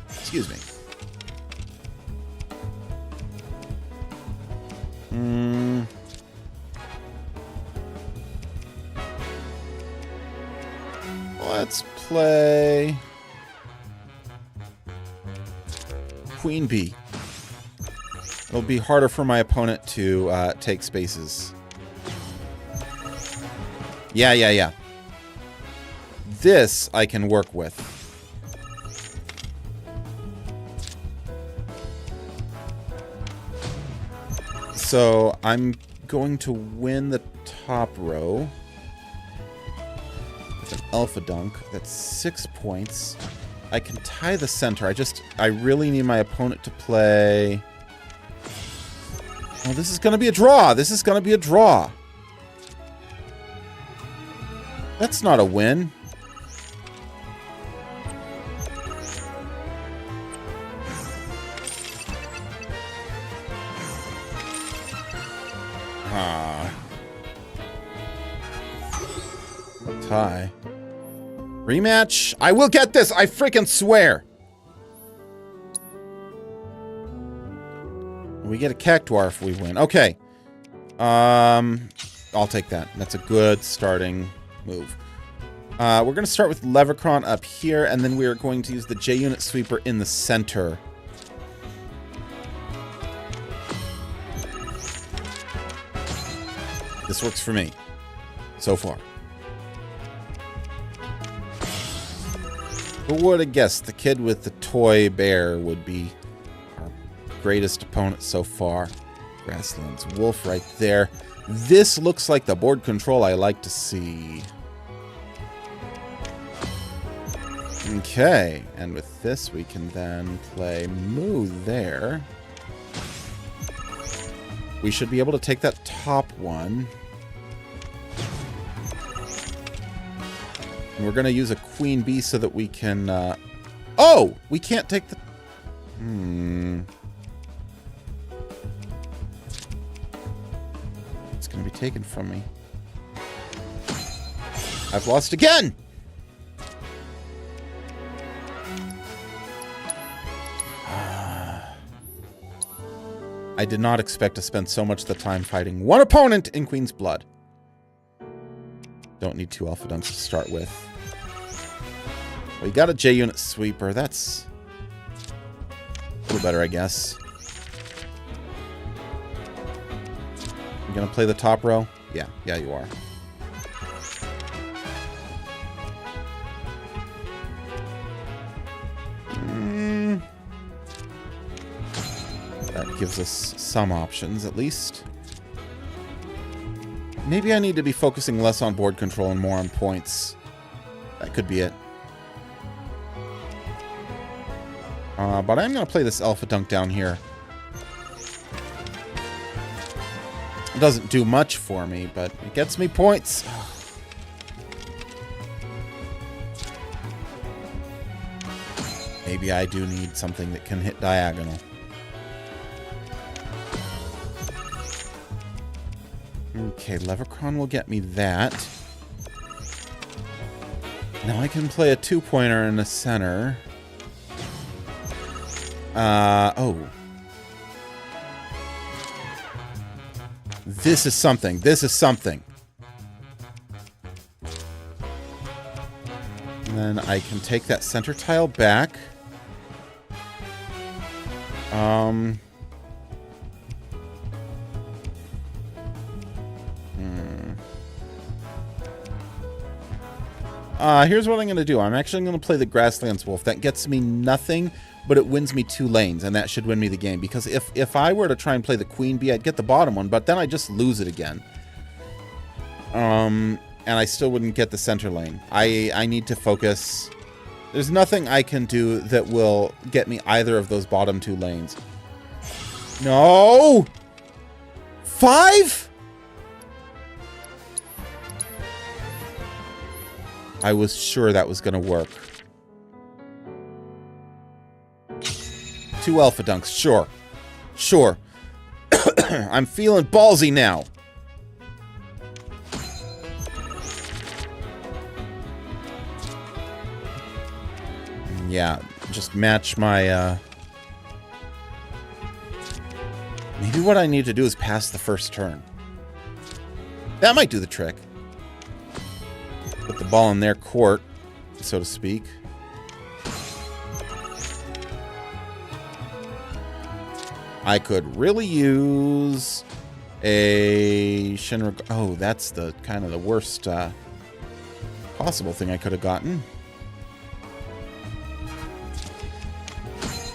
Excuse me. Let's play Queen Bee. It'll be harder for my opponent to take spaces. Yeah. This I can work with. So I'm going to win the top row with an Alpha Dunk. That's 6 points. I can tie the center. I really need my opponent to play... Oh, this is going to be a draw. This is going to be a draw. That's not a win. Tie. Rematch? I will get this! I freaking swear! We get a Cactuar if we win. Okay. I'll take that. That's a good starting move. We're going to start with Levercron up here, and then we are going to use the J-Unit Sweeper in the center. This works for me. So far. Who would have guessed the kid with the toy bear would be our greatest opponent so far? Grasslands Wolf right there. This looks like the board control I like to see. Okay, and with this we can then play Moo there. We should be able to take that top one. And we're going to use a Queen Bee so that we can... Oh! We can't take the... It's going to be taken from me. I've lost again! I did not expect to spend so much of the time fighting one opponent in Queen's Blood. Don't need 2 Alpha Dunks to start with. We got a J-Unit Sweeper. That's a little better, I guess. You gonna play the top row? Yeah, you are. gives us some options, at least. Maybe I need to be focusing less on board control and more on points. That could be it. But I'm going to play this Alpha Dunk down here. It doesn't do much for me, but it gets me points. Maybe I do need something that can hit diagonal. Okay, Levercron will get me that. Now I can play a two-pointer in the center. Oh. This is something. This is something. And then I can take that center tile back. Here's what I'm going to do. I'm actually going to play the Grasslands Wolf. That gets me nothing, but it wins me 2 lanes, and that should win me the game. Because if I were to try and play the Queen Bee, I'd get the bottom one, but then I just lose it again. And I still wouldn't get the center lane. I need to focus. There's nothing I can do that will get me either of those bottom 2 lanes. No! 5?! I was sure that was going to work. 2 Alpha Dunks, sure. Sure. I'm feeling ballsy now. Yeah, just match my, Maybe what I need to do is pass the first turn. That might do the trick. Put the ball in their court, so to speak. I could really use a Shinra... Oh, that's the kind of the worst possible thing I could have gotten.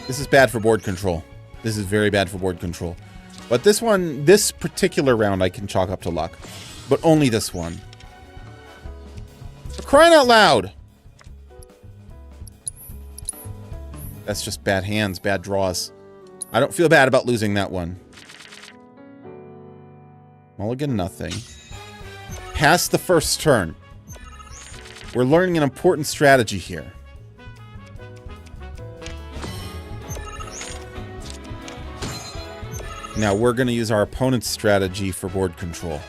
This is bad for board control. This is very bad for board control. But this one, this particular round I can chalk up to luck. But only this one. For crying out loud! That's just bad hands, bad draws. I don't feel bad about losing that one. Mulligan, nothing. Pass the first turn. We're learning an important strategy here. Now we're going to use our opponent's strategy for board control.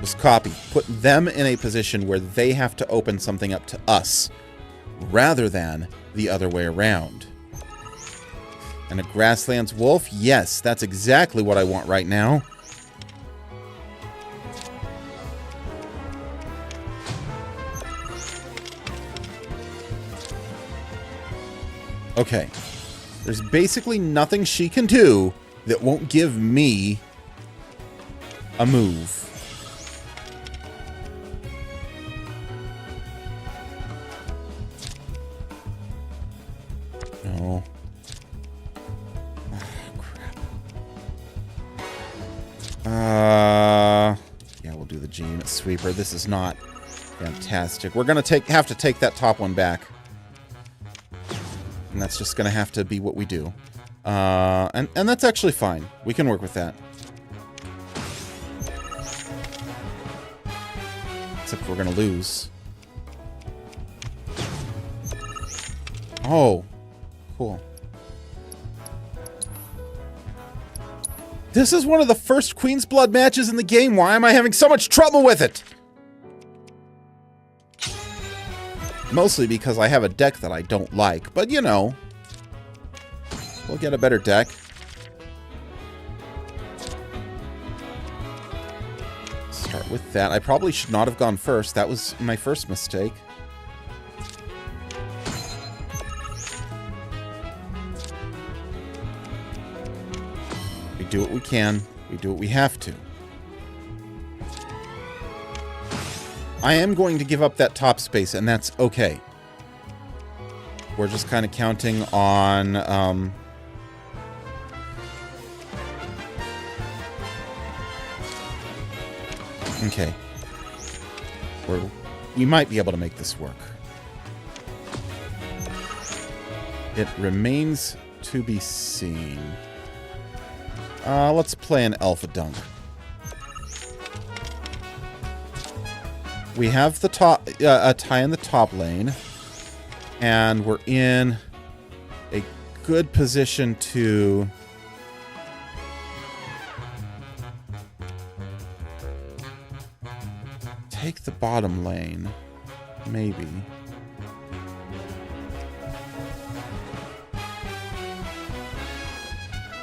Just copy. Put them in a position where they have to open something up to us, rather than the other way around. And a Grasslands Wolf? Yes, that's exactly what I want right now. Okay. There's basically nothing she can do that won't give me a move. No. Oh, crap. Yeah, we'll do the Gene Sweeper. This is not fantastic. We're going to have to take that top one back. And that's just going to have to be what we do. And that's actually fine. We can work with that. Except we're going to lose. Oh. Cool. This is one of the first Queen's Blood matches in the game. Why am I having so much trouble with it? Mostly because I have a deck that I don't like. But, you know, we'll get a better deck. Start with that. I probably should not have gone first. That was my first mistake. We do what we can. We do what we have to. I am going to give up that top space, and that's okay. We're just kind of counting on... okay. We might be able to make this work. It remains to be seen. Let's play an Alpha Dunk. We have the top a tie in the top lane, and we're in a good position to take the bottom lane, maybe.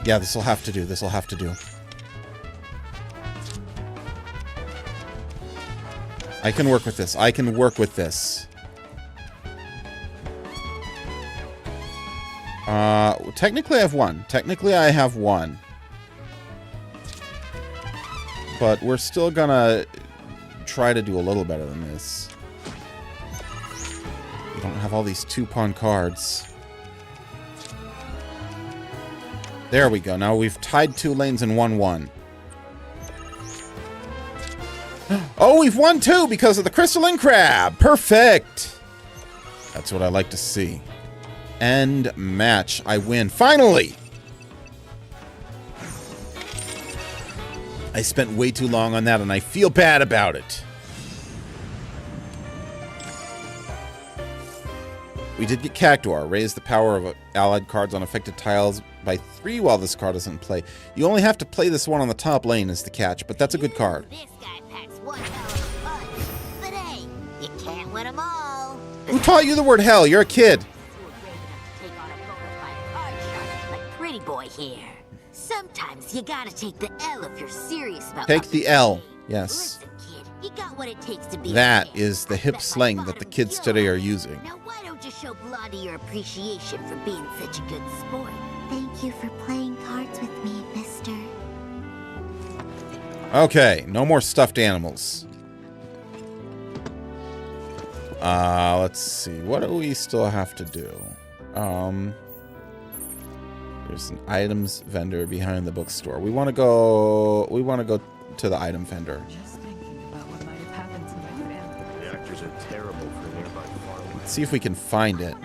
Yeah, this will have to do. This will have to do. I can work with this. I can work with this. Technically I have one. Technically I have one. But we're still gonna try to do a little better than this. We don't have all these 2-pawn cards. There we go. Now we've tied 2 lanes in 1-1. Oh, we've won 2 because of the crystalline crab. Perfect. That's what I like to see. End match. I win. Finally! I spent way too long on that, and I feel bad about it. We did get Cactuar. Raise the power of allied cards on affected tiles by 3 while this card is in play. You only have to play this one on the top lane is the catch, but that's a good card. This guy packs one hell of a punch. But hey, you can't win them all. Who taught you the word hell? You're a kid. Take on a bona fide card shark like Pretty Boy here. Sometimes you gotta take the L if you're serious about Take the L. Yes. Listen, kid, you got what it takes to be That a kid. is the hip slang that the kids today are using. Now why don't you show Blondie your appreciation for being such a good sport? Thank you for playing cards with me, mister. Okay, no more stuffed animals. Let's see. What do we still have to do? There's an items vendor behind the bookstore. We want to go to the item vendor. Just thinking about what might have happened to my family. Reactors are terrible for nearby farmland. Let's see if we can find it.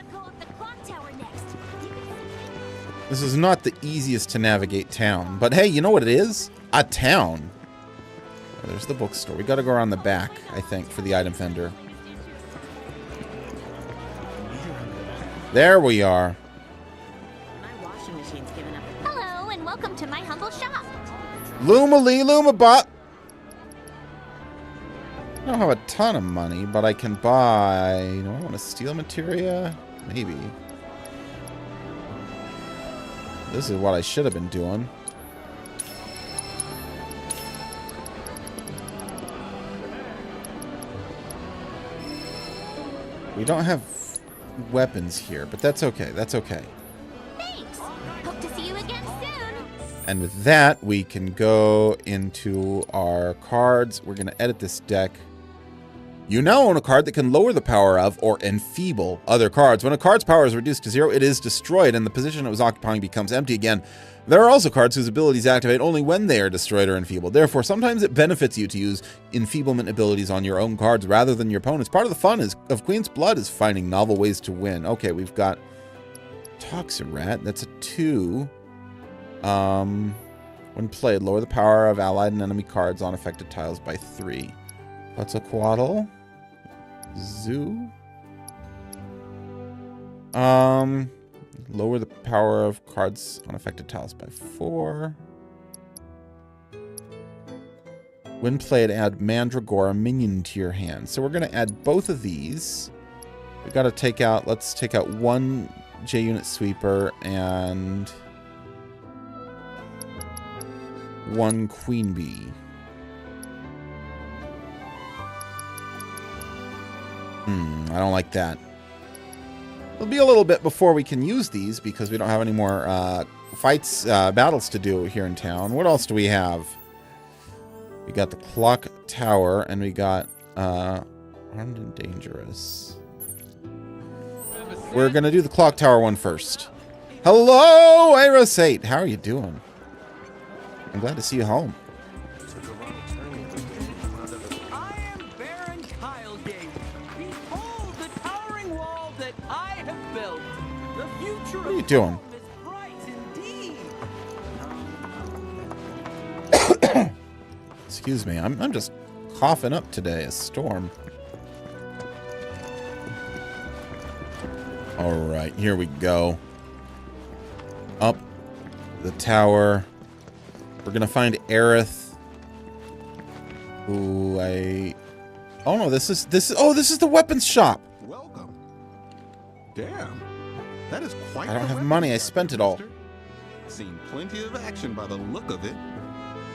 This is not the easiest to navigate town, but hey, you know what it is? A town. Oh, there's the bookstore. We got to go around the back, I think, for the item vendor. There we are. My washing machine's given up. Hello, and welcome to my humble shop. Luma Lee Luma Bot. I don't have a ton of money, but I can buy... Do I want to steal materia? Maybe. This is what I should have been doing. We don't have weapons here, but that's okay. That's okay. Thanks. Hope to see you again soon. And with that, we can go into our cards. We're going to edit this deck. You now own a card that can lower the power of or enfeeble other cards. When a card's power is reduced to 0, it is destroyed, and the position it was occupying becomes empty again. There are also cards whose abilities activate only when they are destroyed or enfeebled. Therefore, sometimes it benefits you to use enfeeblement abilities on your own cards rather than your opponent's. Part of the fun of Queen's Blood is finding novel ways to win. Okay, we've got Toxirat. That's a 2. When played, lower the power of allied and enemy cards on affected tiles by 3. Quetzalcoatl. Zoo. Lower the power of cards on affected tiles by 4. When played, add Mandragora minion to your hand. So we're going to add both of these. We got to take out, let's take out 1 J-Unit Sweeper and 1 Queen Bee. I don't like that. It'll be a little bit before we can use these because we don't have any more battles to do here in town. What else do we have? We got the Clock Tower, and we got Armed and Dangerous. we're going to do the clock tower one first. Hello, Aerosate. How are you doing? I'm glad to see you home. I am Baron Kylegate. Behold the towering wall that I have built. The future What are you doing? is bright indeed. Excuse me. I'm just coughing up today. A storm. All right, here we go. Up the tower. We're gonna find Aerith. Who oh no, this is the weapons shop. Welcome. Damn. That is quite I don't have money. I spent it all. Seen plenty of action by the look of it.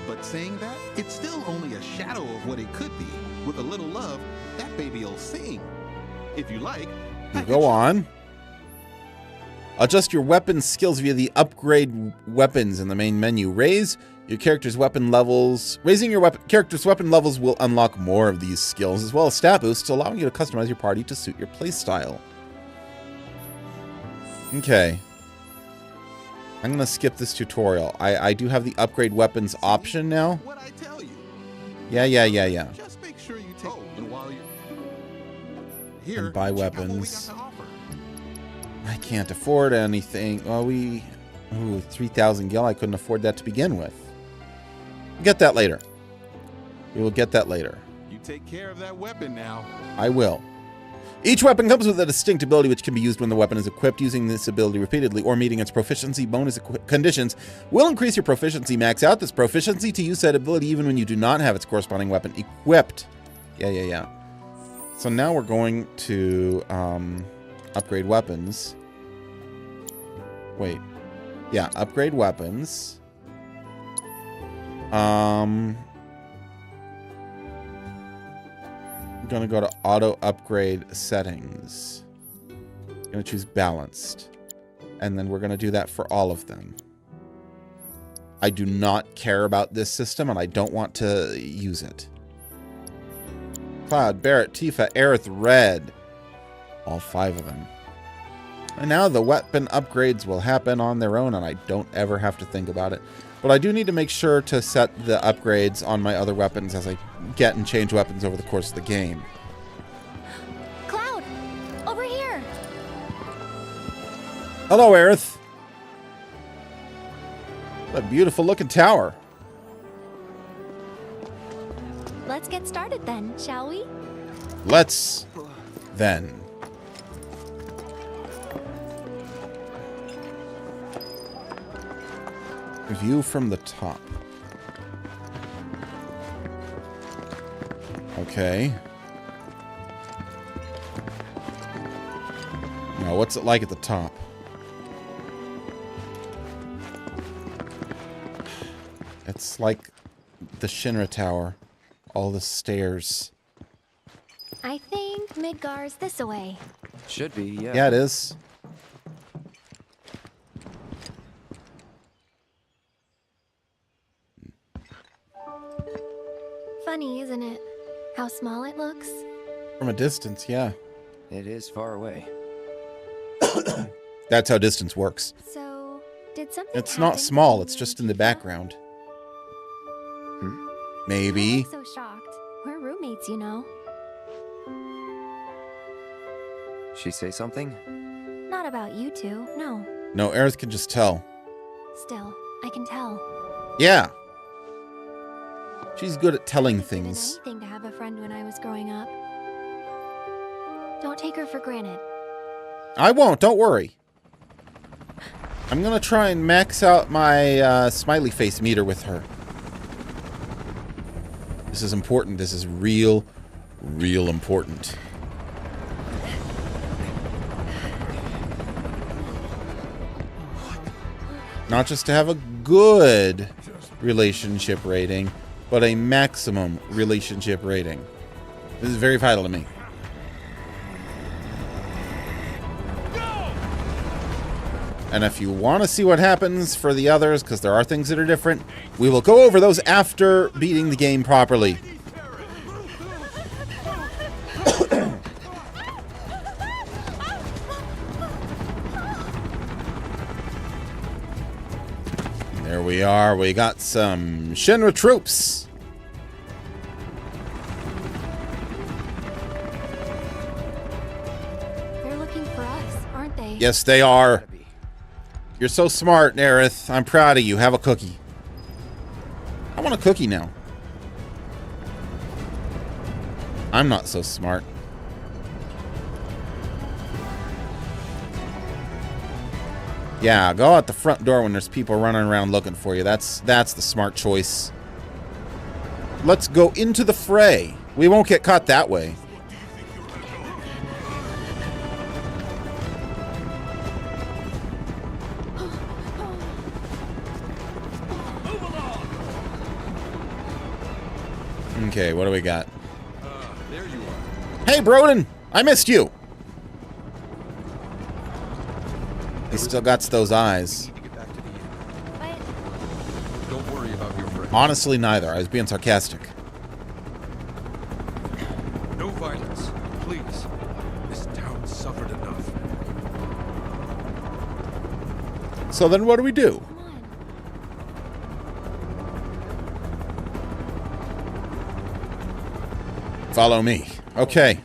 But saying that, it's still only a shadow of what it could be. With a little love, that baby'll sing. If you like, You go on. Adjust your weapon skills via the upgrade weapons in the main menu. Raise your character's weapon levels. Raising your character's weapon levels will unlock more of these skills, as well as stat boosts, allowing you to customize your party to suit your playstyle. Okay. I'm going to skip this tutorial. I do have the upgrade weapons option now. what I tell you. Yeah. Just make sure you take and while you're here, And buy check out what we got weapons. to offer. I can't afford anything. Well, 3,000 gil. I couldn't afford that to begin with. We'll get that later. We will get that later. You take care of that weapon now. I will. Each weapon comes with a distinct ability which can be used when the weapon is equipped. Using this ability repeatedly or meeting its proficiency bonus conditions will increase your proficiency. Max out this proficiency to use that ability even when you do not have its corresponding weapon equipped. Yeah. So now we're going to upgrade weapons. Wait. Yeah, upgrade weapons. I'm gonna go to auto upgrade settings. I'm gonna choose balanced. And then we're gonna do that for all of them. I do not care about this system and I don't want to use it. Cloud, Barrett, Tifa, Aerith, Red. All 5 of them. And now the weapon upgrades will happen on their own and I don't ever have to think about it. But I do need to make sure to set the upgrades on my other weapons as I get and change weapons over the course of the game. Cloud! Over here! Hello, Aerith. What a beautiful looking tower. Let's get started then, shall we? Let's then. View from the top. Okay. Now, what's it like at the top? It's like the Shinra Tower. All the stairs. I think Midgar's this way. Should be, yeah. Yeah, it is. Funny, isn't it? How small it looks? From a distance, yeah. It is far away. That's how distance works. So, did something It's not happen small, to it's you just and in the Tifa? background. You Maybe. look so shocked. We're roommates, you know. She say something? Not about you two, no. No, Aerith can just tell. Still, I can tell. Yeah. She's good at telling It didn't things. anything to have a friend when I was growing up. Don't take her for granted. I won't, don't worry. I'm gonna try and max out my smiley face meter with her. This is important. This is real important. Not just to have a good relationship rating, but a maximum relationship rating. This is very vital to me. And if you want to see what happens for the others, because there are things that are different, we will go over those after beating the game properly. There we are. We got some Shinra troops. They're looking for us, aren't they? Yes, they are. You're so smart, Aerith. I'm proud of you. Have a cookie. I want a cookie now. I'm not so smart. Yeah, go out the front door when there's people running around looking for you. That's the smart choice. Let's go into the fray. We won't get caught that way. Okay, what do we got? There you are. Hey, Broden! I missed you! He still got those eyes. Don't worry about your friend. Honestly, neither. I was being sarcastic. No violence, please. This town suffered enough. So then what do we do? Follow me. Okay.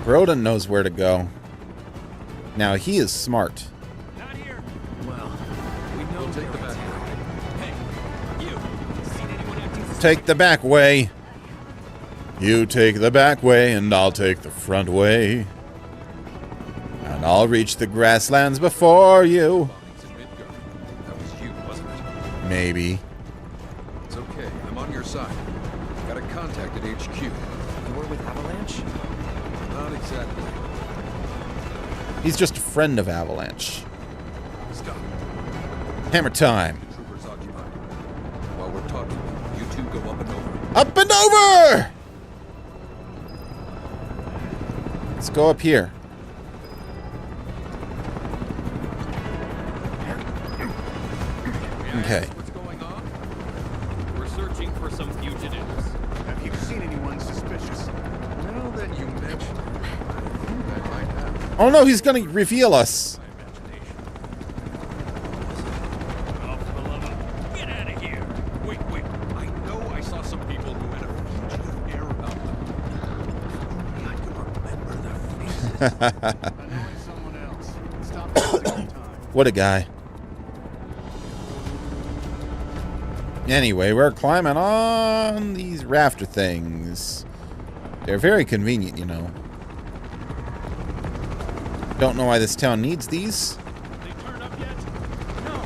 Broden knows where to go. Now, he is smart. Not here. Well, we know we'll take the back way. Hey, you. Seen anyone acting Take the back way. You take the back way, and I'll take the front way. And I'll reach the grasslands before you. That was you, wasn't it? Maybe. It's okay. I'm on your side. Got a contact at HQ. You were with Avalanche? Not exactly. He's just a friend of Avalanche. Stop. Hammer time. Troopers occupied. While we're talking, you two go up and over. Up and over! Let's go up here. Okay. what's going on? We're searching for some fugitives. Have you seen anyone suspicious? Now that you mention it, I think I might have. Oh no, he's gonna reveal us. Get out of here! Wait. I know I saw some people who had a fugitive air about them. I can remember their faces. Annoying someone else. Stop wasting your time. What a guy. Anyway, we're climbing on these rafter things. They're very convenient, you know. Don't know why this town needs these. They turned up yet? No.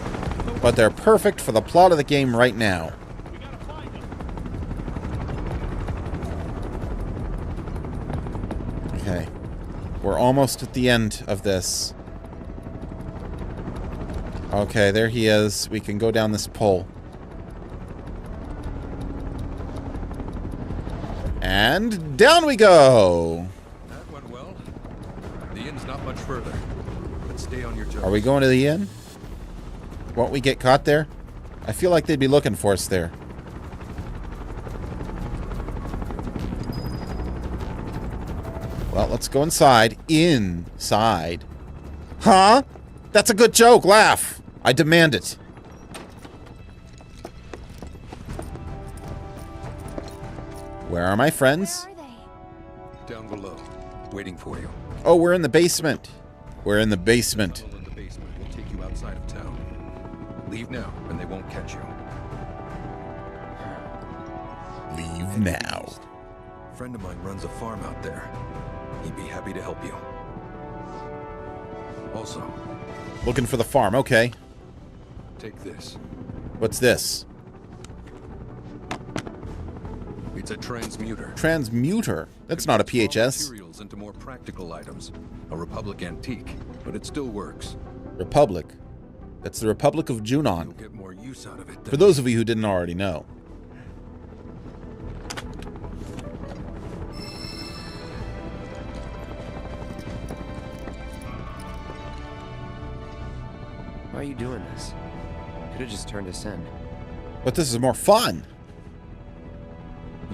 But they're perfect for the plot of the game right now. We gotta find them. Okay. We're almost at the end of this. Okay, there he is. We can go down this pole. And down we go! That went well. The inn's not much further, but stay on your toes. Are we going to the inn? Won't we get caught there? I feel like they'd be looking for us there. Well, let's go inside. Inside. Huh? That's a good joke. Laugh. I demand it. Where are my friends? Where are they? Down below, waiting for you. Oh, we're in the basement. We're in the basement. Tunnel in the basement will take you outside of town. Leave now, and they won't catch you. Leave now. A friend of mine runs a farm out there. He'd be happy to help you. Also, Looking for the farm. Okay. take this. What's this? It's a transmuter. Transmuter. That's not a Converts raw PHS. materials into more practical items. A Republic antique, but it still works. Republic. That's the Republic of You'll Junon. get more use out of it. For those of you who didn't already know. Why are you doing this? Could have just turned us in. But this is more fun.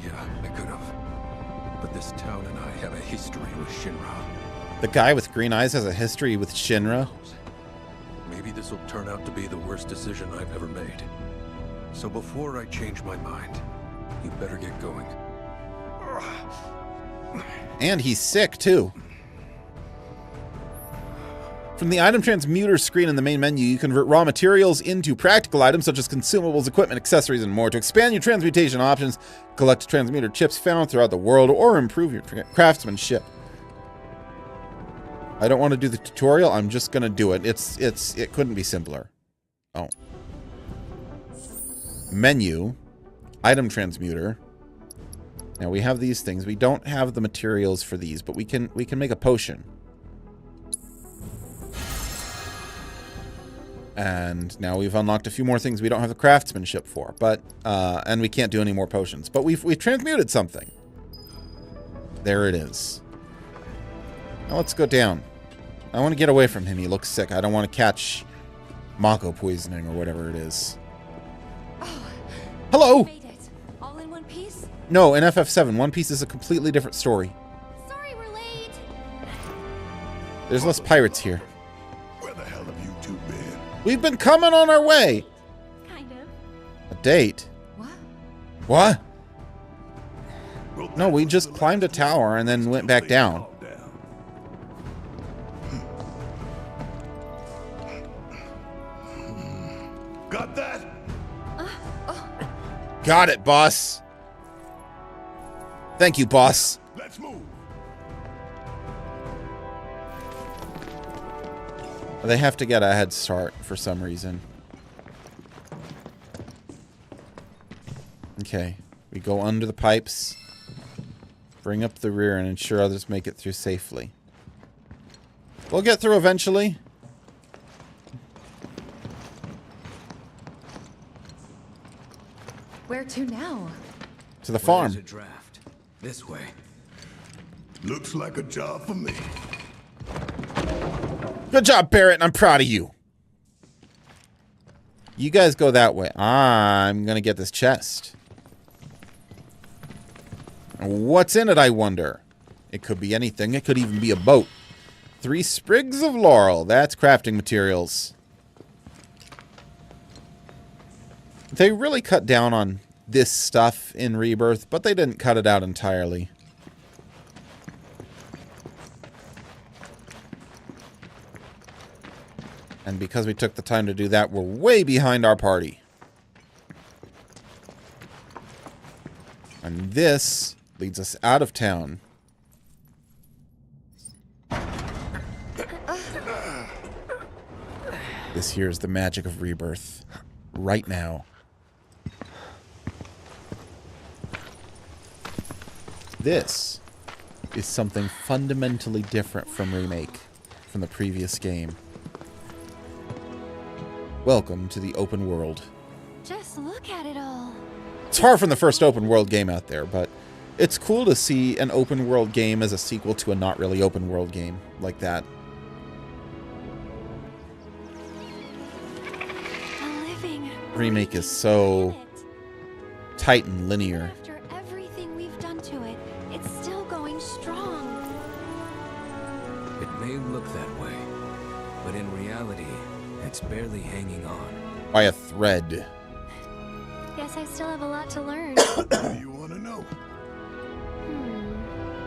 Yeah, I could have. But this town and I have a history with Shinra. The guy with green eyes has a history with Shinra. Maybe this will turn out to be the worst decision I've ever made. So before I change my mind, you better get going. And he's sick, too. From the item transmuter screen in the main menu, you convert raw materials into practical items such as consumables, equipment, accessories, and more. To expand your transmutation options, collect transmuter chips found throughout the world or improve your craftsmanship. I don't want to do the tutorial. I'm just going to do it. It couldn't be simpler. Oh. Menu. Item transmuter. Now we have these things. We don't have the materials for these, but we can make a potion. And now we've unlocked a few more things we don't have the craftsmanship for, but and we can't do any more potions. But we've transmuted something. There it is. Now let's go down. I want to get away from him. He looks sick. I don't want to catch Mako poisoning or whatever it is. Oh, hello. Made it. All in one piece? No, in FF7, One Piece is a completely different story. Sorry, we're late. There's less pirates here. Where the hell have you two been? We've been coming on our way. Kind of. A date? What? What? No, we just climbed a tower and then went back down. Got that? Got it, boss. Thank you, boss. Let's move. They have to get a head start for some reason. Okay. We go under the pipes. Bring up the rear and ensure others make it through safely. We'll get through eventually. Where to now? To the farm. Where's a draft? This way. Looks like a job for me. Good job, Barrett. I'm proud of you. You guys go that way. I'm gonna get this chest. What's in it, I wonder? It could be anything. It could even be a boat. 3 sprigs of laurel. That's crafting materials. They really cut down on this stuff in Rebirth, but they didn't cut it out entirely. And because we took the time to do that, we're way behind our party. And this leads us out of town. This here is the magic of Rebirth. Right now. This is something fundamentally different from Remake, from the previous game. Welcome to the open world. Just look at it all. It's far from the first open world game out there, but it's cool to see an open world game as a sequel to a not really open world game like that. Remake is so tight and linear. After everything we've done to it, it's still going strong. It may look that way, but in reality, it's barely hanging on. By a thread. Guess I still have a lot to learn. What do you want to know?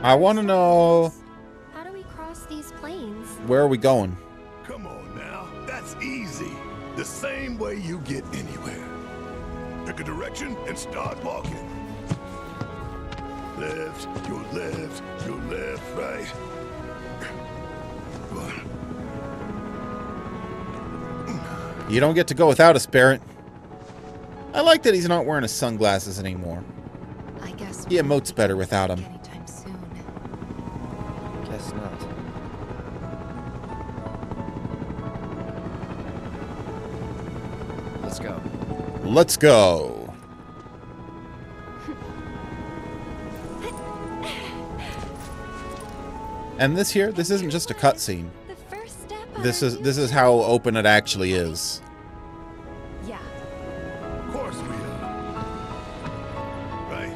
I want to know... How do we cross these plains? Where are we going? Come on now. That's easy. The same way you get anywhere. Pick a direction and start walking. Left, your left, right. You don't get to go without us, Barrett. I like that he's not wearing his sunglasses anymore. I guess he emotes better without them. Anytime soon. Guess not. Let's go. Let's go. And this here, this isn't just a cutscene. This is how open it actually is. Yeah. Of course we are. Right.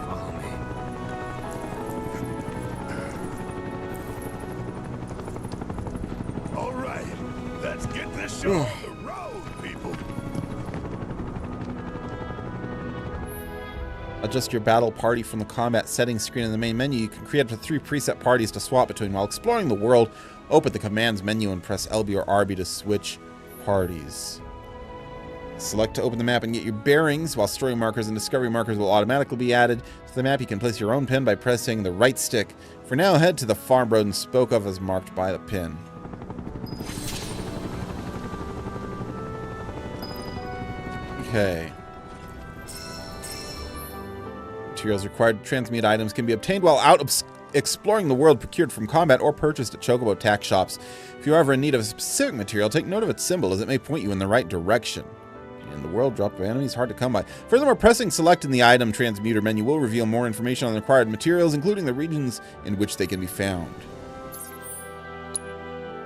Follow me. show the road, people. Adjust your battle party from the combat settings screen in the main menu. You can create up to 3 preset parties to swap between while exploring the world. Open the commands menu and press LB or RB to switch parties. Select to open the map and get your bearings, while story markers and discovery markers will automatically be added to the map. You can place your own pin by pressing the right stick. For now, head to the farm road and spoke of as marked by the pin. Okay. Materials required to transmute items can be obtained while out exploring the world, procured from combat, or purchased at Chocobo tack shops. If you are ever in need of a specific material, take note of its symbol as it may point you in the right direction. In the world dropped by enemies, hard to come by. Furthermore, pressing select in the item transmuter menu will reveal more information on the required materials, including the regions in which they can be found.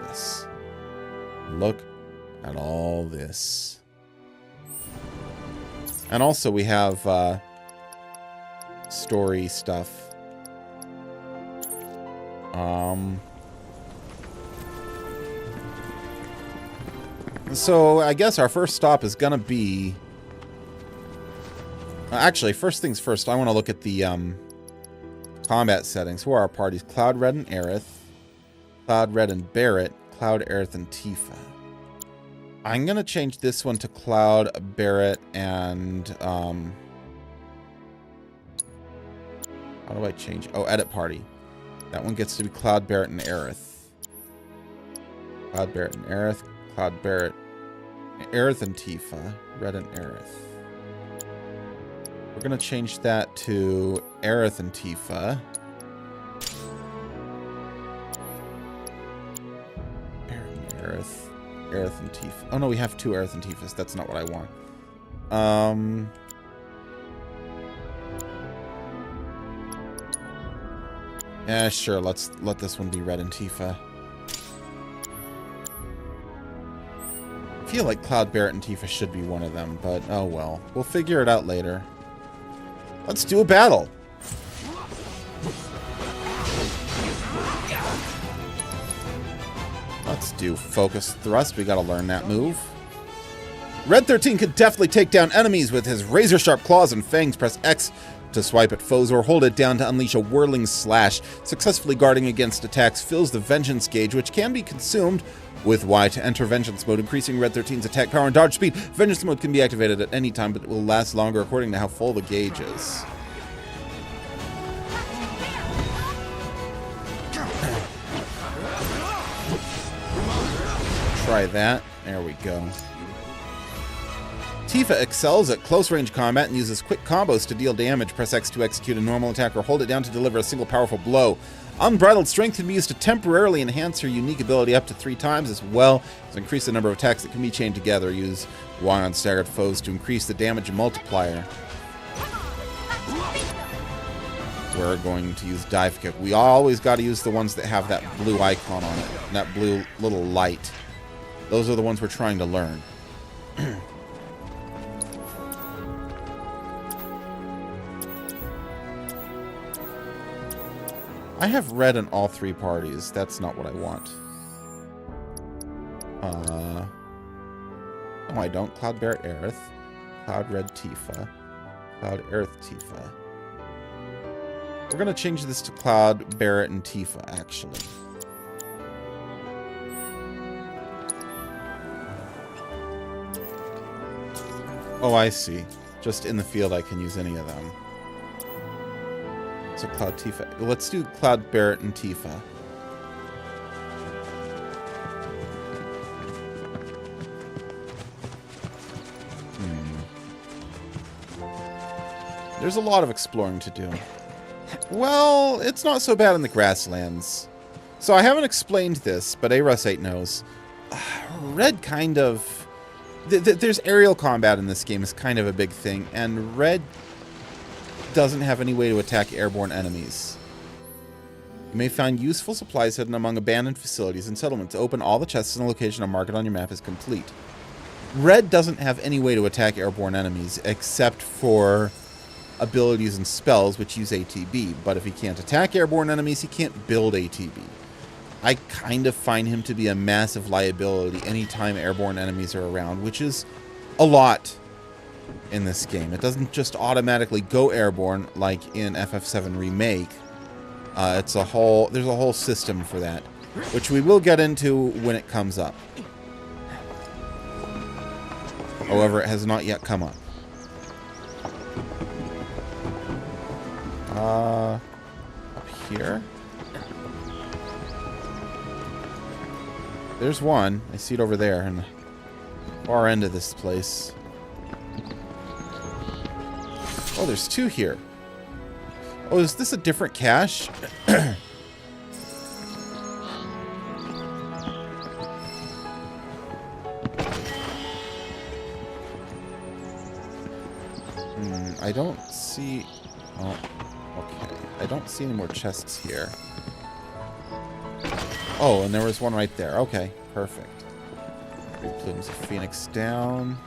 Yes. Look at all this. And also we have story stuff. So I guess our first stop is gonna be... actually, first things first, I want to look at the combat settings. Who are our parties? Cloud, Red, and Aerith. Cloud, Red, and Barrett. Cloud, Aerith, and Tifa. I'm gonna change this one to Cloud, Barrett, and how do I change? Oh, edit party. That one gets to be Cloud, Barrett, and Aerith. Cloud, Barrett, and Aerith. Cloud, Barrett, Aerith, and Tifa. Red, and Aerith. We're going to change that to Aerith and Tifa. Aerith. Aerith and Tifa. Oh, no, we have 2 Aerith and Tifas. That's not what I want. Yeah, sure. Let's let this one be Red and Tifa. I feel like Cloud, Barrett, and Tifa should be one of them, but oh well. We'll figure it out later. Let's do a battle. Let's do focus thrust. We gotta learn that move. Red 13 could definitely take down enemies with his razor-sharp claws and fangs. Press X to swipe at foes or hold it down to unleash a whirling slash. Successfully guarding against attacks fills the Vengeance gauge, which can be consumed with Y to enter Vengeance mode, increasing Red 13's attack power and dodge speed. Vengeance mode can be activated at any time, but it will last longer according to how full the gauge is. Try that. There we go. Tifa excels at close-range combat and uses quick combos to deal damage. Press X to execute a normal attack or hold it down to deliver a single powerful blow. Unbridled Strength can be used to temporarily enhance her unique ability up to 3 times, as well as increase the number of attacks that can be chained together. Use Y on staggered foes to increase the damage multiplier. We're going to use Dive Kick. We always got to use the ones that have that blue icon on it, that blue little light. Those are the ones we're trying to learn. I have Red in all 3 parties. That's not what I want. No, I don't. Cloud, Barrett, Aerith. Cloud, Red, Tifa. Cloud, Aerith, Tifa. We're going to change this to Cloud, Barrett, and Tifa, actually. Oh, I see. Just in the field, I can use any of them. So Cloud, Tifa. Let's do Cloud, Barrett, and Tifa. There's a lot of exploring to do. Well, it's not so bad in the grasslands. So I haven't explained this, but Arus8 knows. Red kind of... There's aerial combat in this game is kind of a big thing, and Red doesn't have any way to attack airborne enemies. You may find useful supplies hidden among abandoned facilities and settlements. Open all the chests in the location or mark it on your map is complete. Red doesn't have any way to attack airborne enemies except for abilities and spells which use ATB, but if he can't attack airborne enemies, he can't build ATB. I kind of find him to be a massive liability anytime airborne enemies are around, which is a lot in this game. It doesn't just automatically go airborne like in FF7 Remake. There's a whole system for that, which we will get into when it comes up. However, it has not yet come up. Up here? There's one. I see it over there in the far end of this place. Oh, there's two here. Oh, is this a different cache? I don't see... Oh, okay. I don't see any more chests here. Oh, and there was one right there. Okay, perfect. 3 plumes of Phoenix down.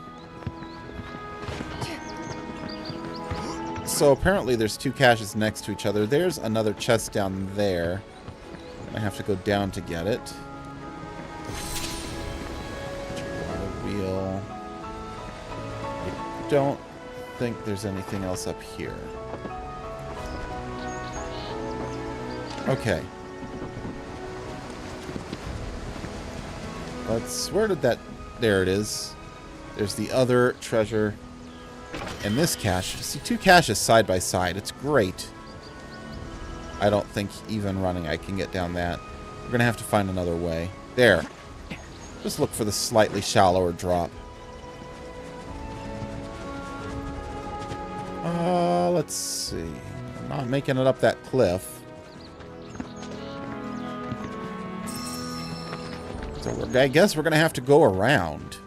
So apparently there's 2 caches next to each other. There's another chest down there. I have to go down to get it. Water wheel. I don't think there's anything else up here. Okay. Where did that... There it is. There's the other treasure in this cache. See, 2 caches side by side. It's great. I don't think even running I can get down that. We're going to have to find another way. There. Just look for the slightly shallower drop. Let's see. I'm not making it up that cliff. So I guess we're going to have to go around.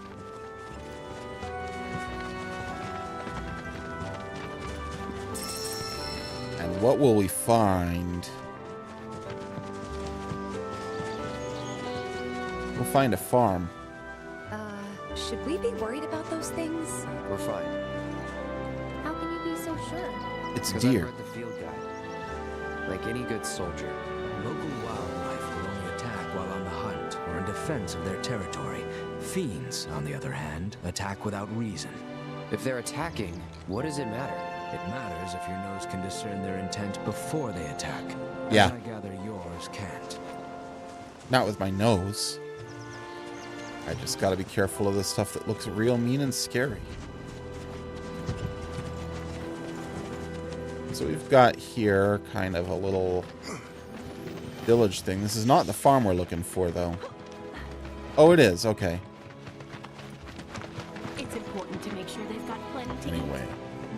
And what will we find? We'll find a farm. Should we be worried about those things? We're fine. How can you be so sure? It's Because deer. I read the field guide. Like any good soldier. Local wildlife will only attack while on the hunt or in defense of their territory. Fiends, on the other hand, attack without reason. If they're attacking, what does it matter? It matters if your nose can discern their intent before they attack. Yeah. As I gather yours can't. Not with my nose. I just gotta be careful of the stuff that looks real mean and scary. So we've got here kind of a little village thing. This is not the farm we're looking for, though. Oh, it is. Okay. It's important to make sure they've got plenty to Anyway.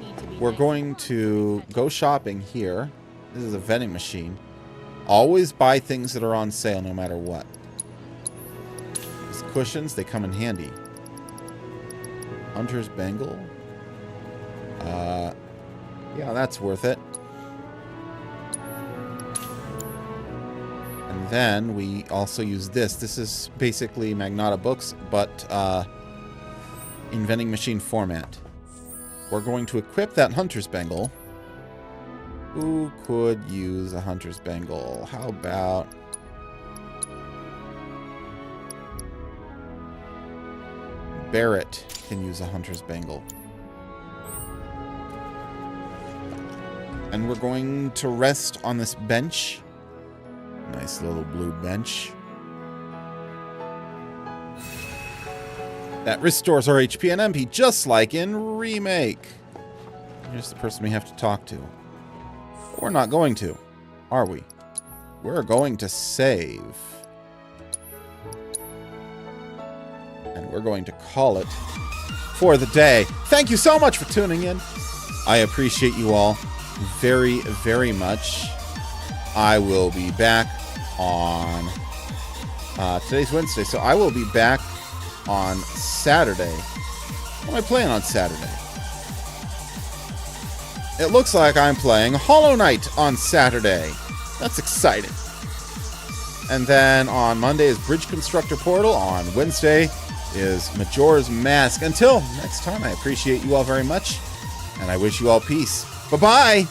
eat. We're going to go shopping here. This is a vending machine. Always buy things that are on sale no matter what. These cushions, they come in handy. Hunter's Bangle. Yeah, that's worth it. And then we also use this. This is basically Magnata books, but in vending machine format. We're going to equip that Hunter's Bangle. Who could use a Hunter's Bangle? How about... Barrett can use a Hunter's Bangle. And we're going to rest on this bench. Nice little blue bench. That restores our HP and MP just like in Remake. Here's the person we have to talk to. But we're not going to, are we? We're going to save. And we're going to call it for the day. Thank you so much for tuning in. I appreciate you all very, very much. I will be back on... today's Wednesday, so I will be back on Saturday. What am I playing on Saturday? It looks like I'm playing Hollow Knight on Saturday. That's exciting. And then on Monday is Bridge Constructor Portal. On Wednesday is Majora's Mask. Until next time, I appreciate you all very much, and I wish you all peace. Bye-bye!